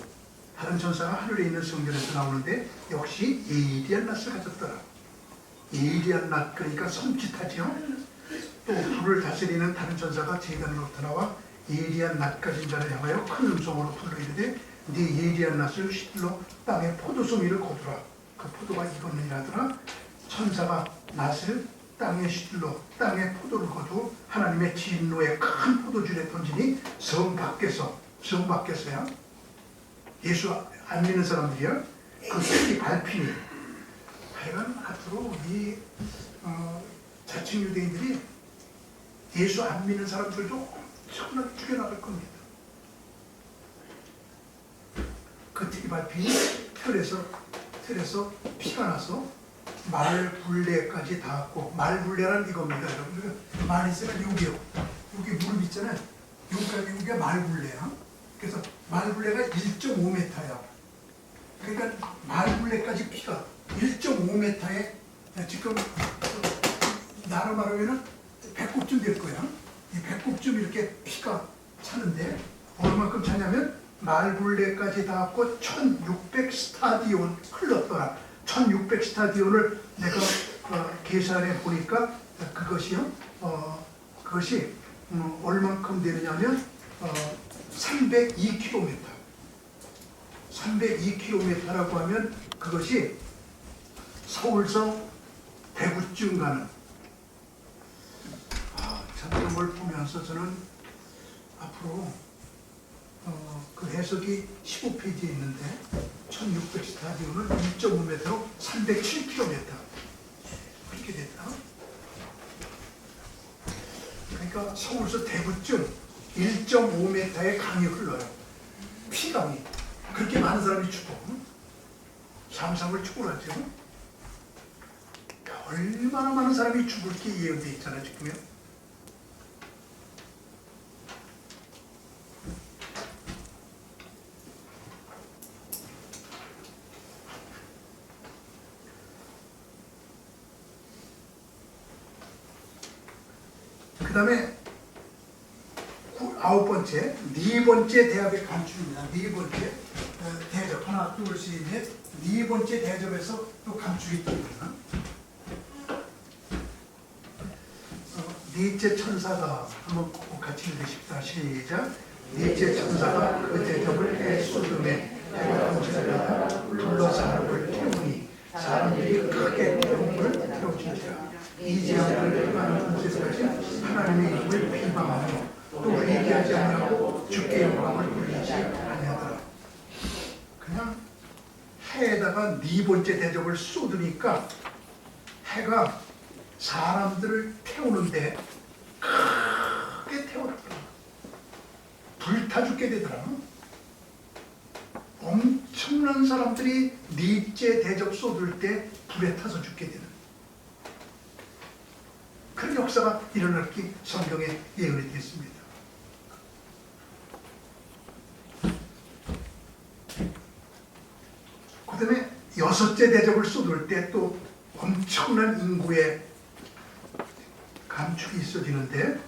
다른 전사가 하늘에 있는 성전에서 나오는데 역시 예리한 낯을 가졌더라. 예리한 낯, 그러니까 섬찟하죠. 또 불을 다스리는 다른 전사가 제단으로부터 나와 예리한 낯 가진 자를 향하여 큰 음성으로 불러 이르되 네 예리한 낯을 휘둘러 땅에 포도송이를 거두라. 그 포도가 익었느니라 하더라. 천사가 낯을 땅에 휘둘러 땅에 포도를 거두 하나님의 진노의 큰 포도줄에 던지니 성 밖에서야 예수 안 믿는 사람들이야 그 속이 밟히니. 하여간 앞으로 이 자칭 유대인들이 예수 안 믿는 사람들도 엄청나게 죽여나갈 겁니다. 그 틀이 밟히니 틀에서 피가 나서 말불레까지 닿았고, 말불레란 이겁니다. 여러분, 말 있으면 여기 무릎 있잖아요. 여기가 말불레야. 그래서 말불레가 1.5m야. 그러니까 말불레까지 피가 1.5m에 지금 나로 말하면 배꼽쯤 될 거야. 이 배꼽쯤 이렇게 피가 차는데 얼마큼 차냐면 말불레까지 닿았고 1600 스타디온 흘렀더라. 1600 스타디온을 내가 계산해 보니까 그것이 얼만큼 되느냐면 302km. 302km라고 하면 그것이 서울서 대구쯤 가는. 참 이런 걸 보면서 저는 앞으로 그 해석이 15페이지에 있는데 1600 스타디온을 1.5m로 307km 그렇게 됐다. 그러니까 서울서 대구쯤 1.5m의 강이 흘러요. 피강이. 그렇게 많은 사람이 죽어. 상상을 초월하죠. 얼마나 많은 사람이 죽을 게 예언되어 있잖아요, 지금요. 그 다음에 아홉 번째, 네 번째 대접의 감축입니다. 네 번째 대접, 하나, 둘, 셋, 넷. 네 번째 대접에서 또 감축이 있습니다. 넷째 천사가 한번 같이 읽으십시다. 시작. 넷째 천사가 그 대접을 해 쏟음에 해가 던지다가 둘러서 하늘을 태우니 사람들이 크게 태움을 들어주니라. 이 재앙을 행하는 곳에서까지 하나님의 이름을 비방하며 또 회개하지 아니하고 주께 영광을 돌리지 아니하더라. 그냥 해에다가 네 번째 대접을 쏟으니까 해가 사람들을 태우는데 크게 태웠더라. 불타 죽게 되더라. 엄청난 사람들이 넷째 대접 쏟을 때 불에 타서 죽게 되는 그런 역사가 일어날 게 성경에 예언이 되어 있습니다. 그 다음에 여섯째 대접을 쏟을 때 또 엄청난 인구의 감축이 있어지는데,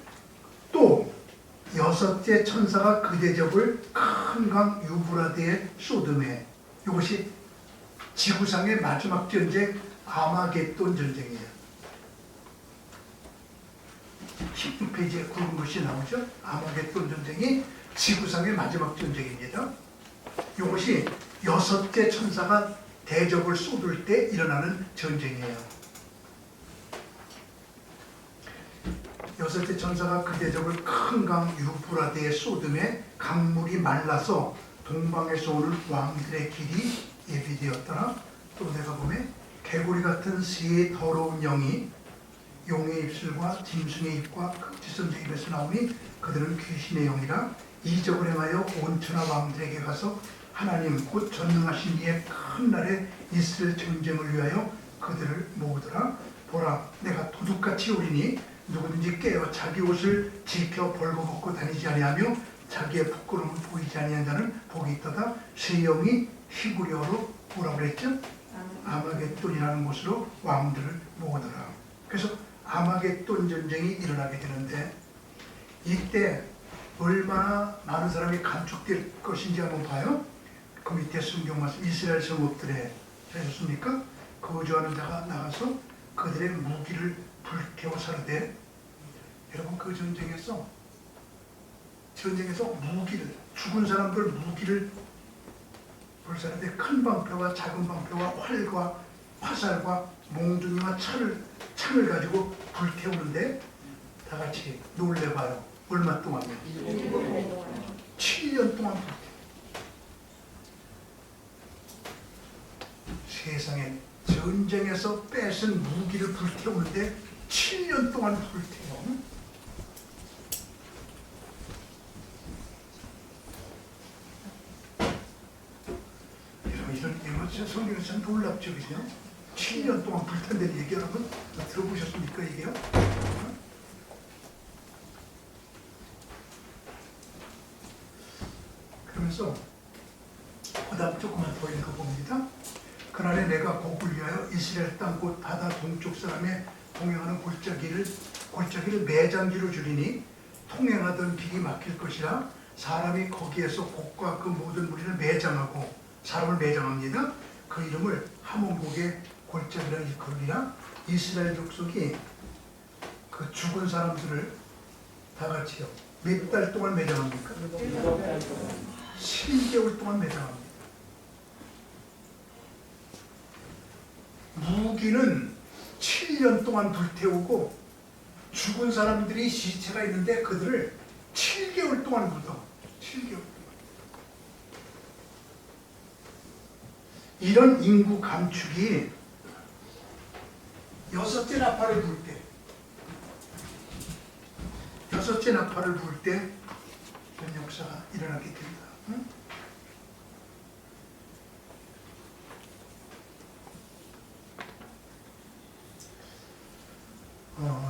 또 여섯째 천사가 그 대접을 큰 강 유브라데에 쏟음에, 이것이 지구상의 마지막 전쟁 아마겟돈 전쟁이에요. 16페이지에 그런 것이 나오죠. 아마겟돈 전쟁이 지구상의 마지막 전쟁입니다. 이것이 여섯째 천사가 대접을 쏟을 때 일어나는 전쟁이에요. 여섯째 천사가 그 대접을 큰 강 유브라데에 쏟음에 강물이 말라서 동방에서 오는 왕들의 길이 예비되었더라. 또 내가 보면 개구리 같은 새 더러운 영이 용의 입술과 짐승의 입과 극지선의 입에서 나오니 그들은 귀신의 영이라. 이적을 행하여 온 천하 왕들에게 가서 하나님 곧 전능하신 이의 큰 날에 이스라엘 전쟁을 위하여 그들을 모으더라. 보라, 내가 도둑같이 오리니 누구든지 깨어 자기 옷을 지켜 벌거벗고 다니지 아니하며 자기의 부끄러움을 보이지 아니한 자는 복이 있도다. 새 영이 히브리어로 뭐라고 그랬죠? 아마겟돈이라는 곳으로 왕들을 모으더라. 그래서 아마겟돈 전쟁이 일어나게 되는데, 이때 얼마나 많은 사람이 감축될 것인지 한번 봐요. 그 밑에 성경 말씀, 이스라엘 성읍들에 되셨습니까? 거주하는 자가 나가서 그들의 무기를 불태워 사르되. 여러분, 그 전쟁에서 무기를, 죽은 사람들 무기를 불사르되 큰 방패와 작은 방패와 활과 화살과 몽둥이와 창을 가지고 불태우는데, 다 같이 놀래봐요. 얼마 동안요? 7년 동안 불태워. 세상에 전쟁에서 뺏은 무기를 불태우는데 7년 동안 불태워. 이런 성경에서 참 놀랍죠, 그죠? 7년 동안 불탄다는 얘기 여러분 들어보셨습니까, 이게요? 그러면서 그 다음 조금만 더 읽어봅니다. 그날에 내가 곡을 위하여 이스라엘 땅 곧 바다 동쪽 사람의 통행하는 골짜기를 매장지로 줄이니 통행하던 길이 막힐 것이라. 사람이 거기에서 곡과 그 모든 무리를 매장하고, 사람을 매장합니다. 그 이름을 하몬곡의 골짜기라 일컬으리라. 이스라엘 족속이 그 죽은 사람들을 다 같이요, 몇 달 동안 매장합니까? 7개월 동안 매장합니다. 무기는 7년 동안 불태우고, 죽은 사람들이 시체가 있는데 그들을 7개월 동안 묻어. 7개월 동안. 이런 인구 감축이 여섯째 나팔을 불 때, 이런 역사가 일어나게 됩니다. 응?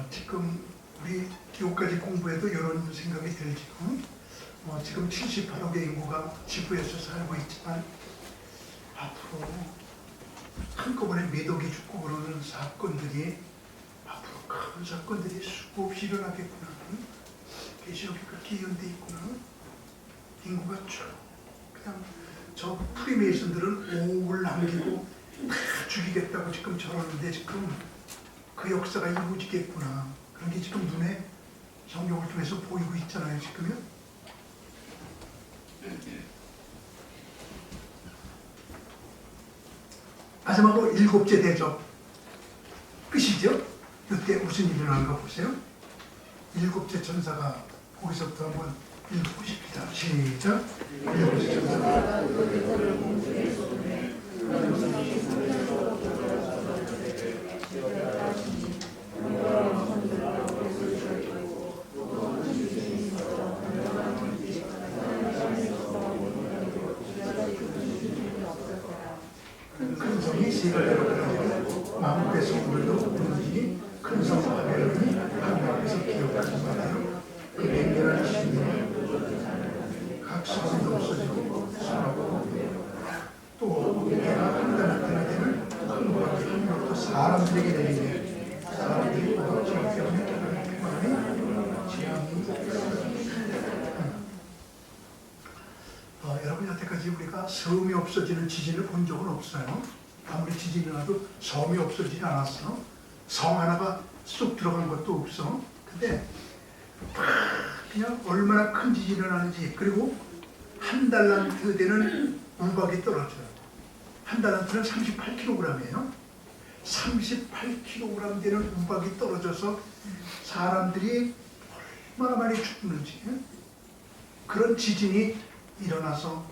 지금 우리 여기까지 공부해도 이런 생각이 들죠. 지금 78억의 인구가 지구에서 살고 있지만 앞으로 한꺼번에 몇 억이 죽고 그러는 사건들이, 앞으로 큰 사건들이 수없이 일어나겠구나. 계시록이 그렇게 예언돼 있구나. 인구가 쭉 그냥 저 프리메이슨들은 오을 남기고 다 죽이겠다고 지금 저러는데, 지금 그 역사가 이루어지겠구나. 그런 게 지금 눈에 성경을 통해서 보이고 있잖아요, 지금요. 마지막으로 7째 대접 끝이죠. 이때 무슨 일이 일어나는가 보세요. 7째 천사가 거기서부터 한번 읽어보십시다. 시작. 7째 천사가 큰 성이 세계대로 그려지고 마음의 성물도 무너지니 큰 성 바벨론이 하늘 앞에서 기억하지 말아요. 그 맹렬한 신이 각 성도 없어지고 수하고 또 해가 한다 나타나되 사람들에게 내리네. 사람들이 어찌할 때문에 재앙이 여러분 여태까지 우리가 섬이 없어지는 지진을 본 적은 없어요. 아무리 지진이 나도 섬이 없어지지 않았어. 성 하나가 쑥 들어간 것도 없어. 근데 그냥 얼마나 큰 지진이 나는지, 그리고 한 달란트 되는 우박이 떨어져요. 한 달란트는 38kg이에요. 38kg 되는 우박이 떨어져서 사람들이 얼마나 많이 죽는지, 그런 지진이 일어나서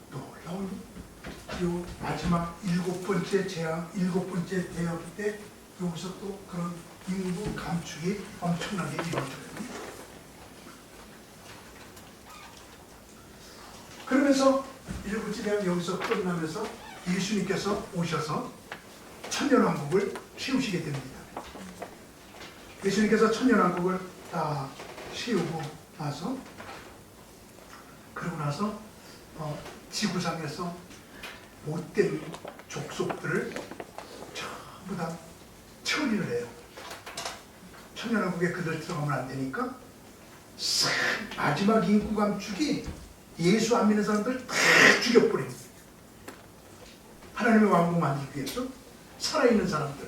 놀라운 요 마지막 7번째 재앙, 7번째 대역 때 여기서 또 그런 인구 감축이 엄청나게 이루어져요. 그러면서 7번째 대학 여기서 끝나면서 예수님께서 오셔서 천년왕국을 세우시게 됩니다. 예수님께서 천년왕국을 다 세우고 나서, 그러고 나서 지구상에서 못된 족속들을 전부 다 처리를 해요. 천년왕국에 그들 들어가면 안 되니까 마지막 인구 감축이 예수 안 믿는 사람들 다 죽여버립니다. 하나님의 왕국 만들기 위해서 살아있는 사람들,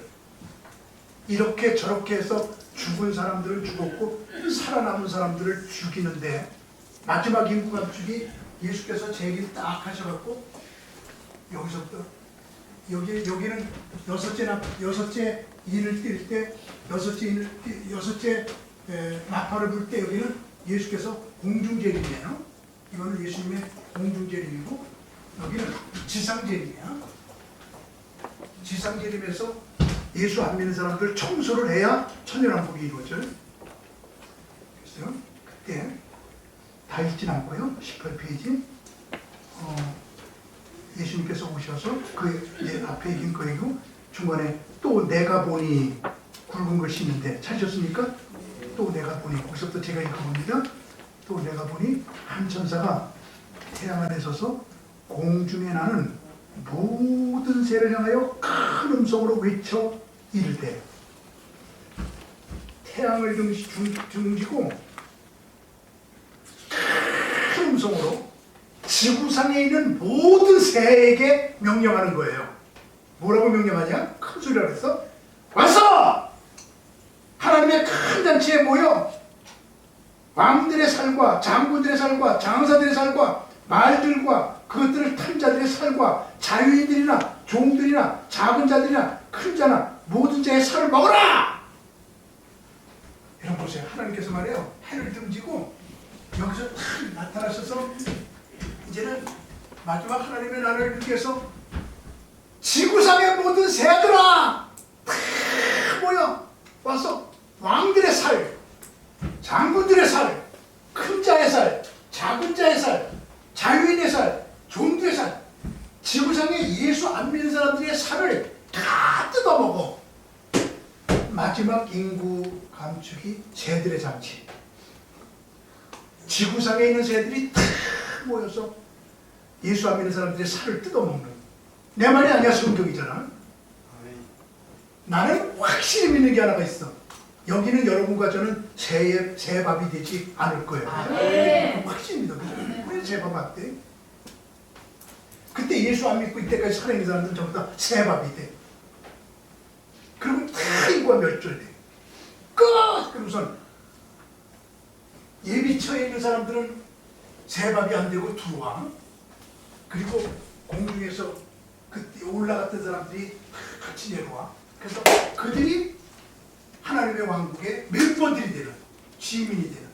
이렇게 저렇게 해서 죽은 사람들은 죽었고 살아남은 사람들을 죽이는데, 마지막 인구 감축이 예수께서 제길 딱 하셔갖고 여기서부터 여기는 여섯째 인을 띨 때, 여섯째 나팔을 불 때 여기는 예수께서 공중재림이에요. 이거는 예수님의 공중재림이고, 여기는 지상재림이야. 지상재림에서 예수 안 믿는 사람들 청소를 해야 천년왕국이 이루어져요. 그래서 그때 다 읽진 않고요. 18페이지 예수님께서 오셔서 그 앞에 읽은 거이고, 중간에 또 내가 보니 굵은 글씨 있는데 찾으셨습니까? 또 내가 보니, 거기서부터 제가 읽어봅니다. 또 내가 보니 한 천사가 태양 안에 서서 공중에 나는 모든 새를 향하여 큰 음성으로 외쳐 이르되, 태양을 등지고 큰 음성으로 지구상에 있는 모든 새에게 명령하는 거예요. 뭐라고 명령하냐? 큰 소리로 해서 와서 하나님의 큰 잔치에 모여 왕들의 살과 장군들의 살과 장사들의 살과 말들과 그것들을 탄 자들의 살과 자유인들이나 종들이나 작은 자들이나 큰 자나 모든 자의 살을 먹어라! 이런 보세요. 하나님께서 말해요. 해를 등지고 여기서 탁 나타나셔서 이제는 마지막 하나님의 나라를 이루기 위해서 지구상의 모든 새들아 다 모여 와서 왕들의 살, 장군들의 살, 큰 자의 살, 작은 자의 살, 자유인의 살, 종들의 살, 지구상에 예수 안 믿는 사람들의 살을 다 뜯어먹어. 마지막 인구 감축이 새들의 잔치. 지구상에 있는 새들이 다 모여서 예수 안 믿는 사람들의 살을 뜯어먹는. 내 말이 아니야, 성경이잖아. 나는 확실히 믿는 게 하나가 있어. 여기는 여러분과 저는 새 밥이 되지 않을 거예요. 확실히 믿어. 왜 새 밥 안 돼? 그때 예수 안 믿고 이때까지 살아있는 사람들은 전부 다 새 밥이 돼. 그리고 다 인구가 멸절돼. 끝! 그러고선 예비처에 있는 사람들은 새 밥이 안 되고 들어와. 그리고 공중에서 그때 올라갔던 사람들이 같이 내려와. 그래서 그들이 하나님의 왕국의 멤버들이 되는, 시민이 되는.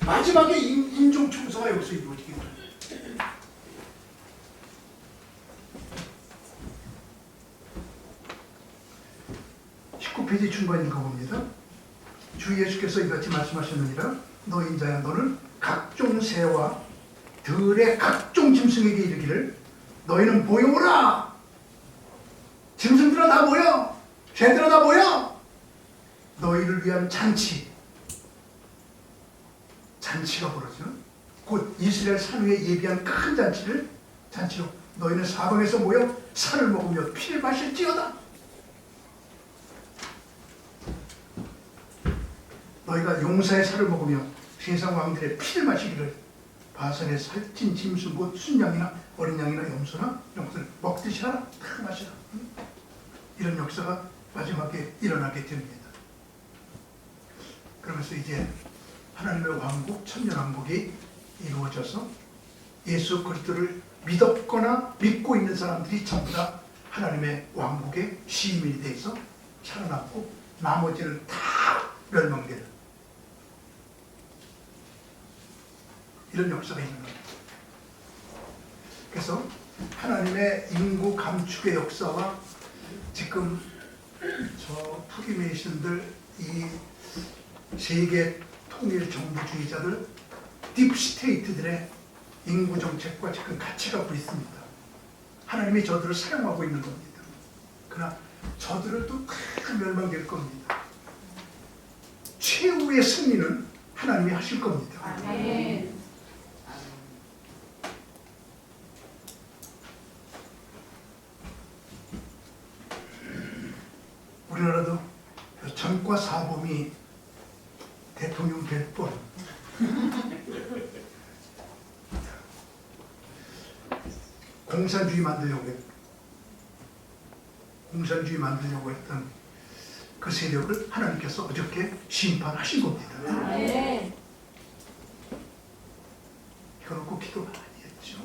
마지막에 인종 청소가 여기서 이루어지게 돼요. 19페이지 중간 읽어봅니다. 주 예수께서 이같이 말씀하셨느니라. 너 인자야, 너는 각종 새와 들의 각종 짐승에게 이르기를 너희는 모여오라. 짐승들아 다 모여. 새들아 다 모여. 너희를 위한 잔치가 벌어져. 곧 이스라엘 산 위에 예비한 큰 잔치로 너희는 사방에서 모여 살을 먹으며 피를 마실지어다. 너희가 용사의 살을 먹으며 세상 왕들의 피를 마시기를 바산의 살찐 짐승 곧 순양이나 어린 양이나 염소나 이런 것을 먹듯이 하라. 다 마시라. 이런 역사가 마지막에 일어나게 됩니다. 그러면서 이제 하나님의 왕국, 천년왕국이 이루어져서 예수 그리스도를 믿었거나 믿고 있는 사람들이 전부 다 하나님의 왕국의 시민이 돼서 살아남고 나머지는 다 멸망되는 이런 역사가 있는 겁니다. 그래서 하나님의 인구 감축의 역사와 지금 저 프리메이슨들, 이 세계 통일 정부주의자들, 딥스테이트들의 인구 정책과 지금 같이 가고 있습니다. 하나님이 저들을 사용하고 있는 겁니다. 그러나 저들을 또 다 멸망될 겁니다. 최후의 승리는 하나님이 하실 겁니다. 아멘. 우리나라도 전과 사범이 대통령 될 뻔. 공산주의 만들려고 했던 그 세력을 하나님께서 어저께 심판하신 겁니다. 아멘. 이거 놓고 기도 많이 했죠.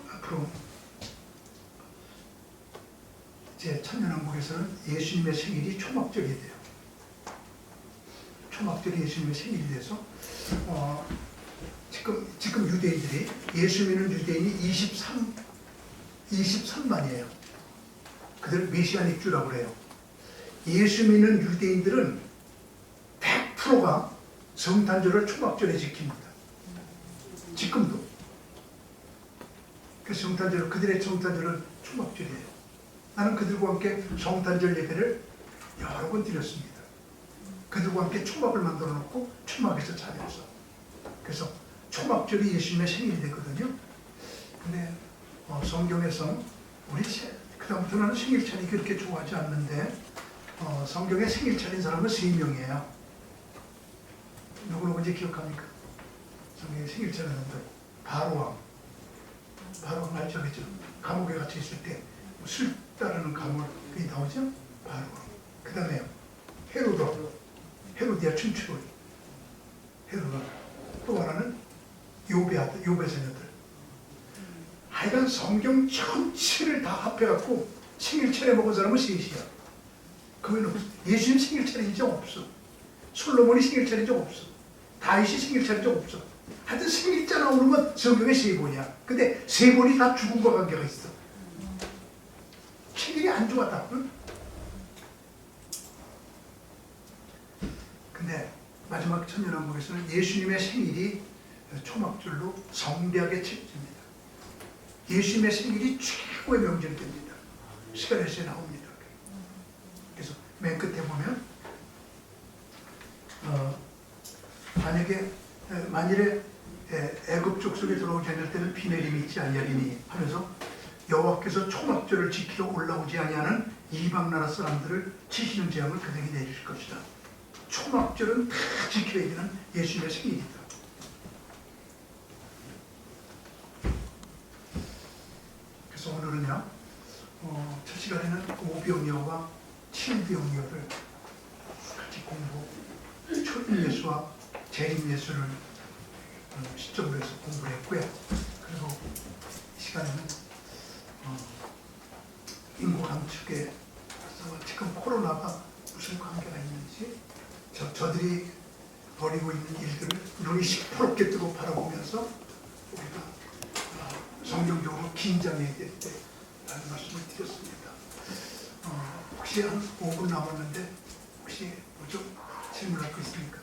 앞으로 이제 천년왕국에서는 예수님의 생일이 초막절이 돼요. 초막절이 예수님의 생일이 돼서 지금 유대인들이, 예수 믿는 유대인이 23만이에요. 그들 메시아닉주라고 그래요. 예수 믿는 유대인들은 100%가 성탄절을 초막절에 지킵니다. 지금도. 그 성탄절, 그들의 성탄절은 초막절이에요. 나는 그들과 함께 성탄절 예배를 여러 번 드렸습니다. 그들과 함께 초막을 만들어 놓고 초막에서 자면서. 그래서 초막절이 예수님의 생일이 되거든요. 근데 성경에서 그다음부터 나는 생일 차리 그렇게 좋아하지 않는데 성경에 생일 차린 사람은 3명이에요. 누구누구인지 기억합니까? 성경에 생일 차렸는데 바로왕 알죠? 그죠? 감옥에 갇혀 있을 때 술 따르는 감옥이 나오죠? 바로왕. 그 다음에 헤로디아 춘추로이, 헤로다. 또 하나는 요배 자녀들. 하여간 성경 전체를 다 합해갖고 생일 차려 먹은 사람은 셋이야. 그거는 예수님 생일 차린 적 없어. 솔로몬이 생일 차린 적 없어. 다윗이 생일 차린 적 없어. 하여튼 생일자 나오면 성경에 3번이야. 근데 3번이 다 죽음과 관계가 있어. 생일이 안 좋았다. 응? 근데 마지막 천년왕국에서는 예수님의 생일이 초막절로 성대하게 책입니다. 예수님의 생일이 최고의 명절입니다. 시가랴서에 나옵니다. 그래서 맨 끝에 보면 만일에 애굽 족속에 들어오지 않을 때는 비 내림이 있지 아니하리니 하면서 여호와께서 초막절을 지키러 올라오지 아니하는 이방 나라 사람들을 치시는 재앙을 그들에게 내릴 것이다. 초막절은 다 지켜야 되는 예수님의 생일이다. 그래서 오늘은요, 첫 시간에는 오병이어와 칠병이어를 같이 초인예수와 재림예수를 시점으로 해서 공부를 했고요. 그리고 이 시간에는 인구 감축에 지금 코로나가 무슨 관계가 있는지 저들이 벌이고 있는 일들을 눈이 시퍼렇게 뜨고 바라보면서 우리가 성경적으로 긴장해야 될 때라는 말씀을 드렸습니다. 혹시 한 5분 남았는데 혹시 뭐 좀 질문할 거 있습니까?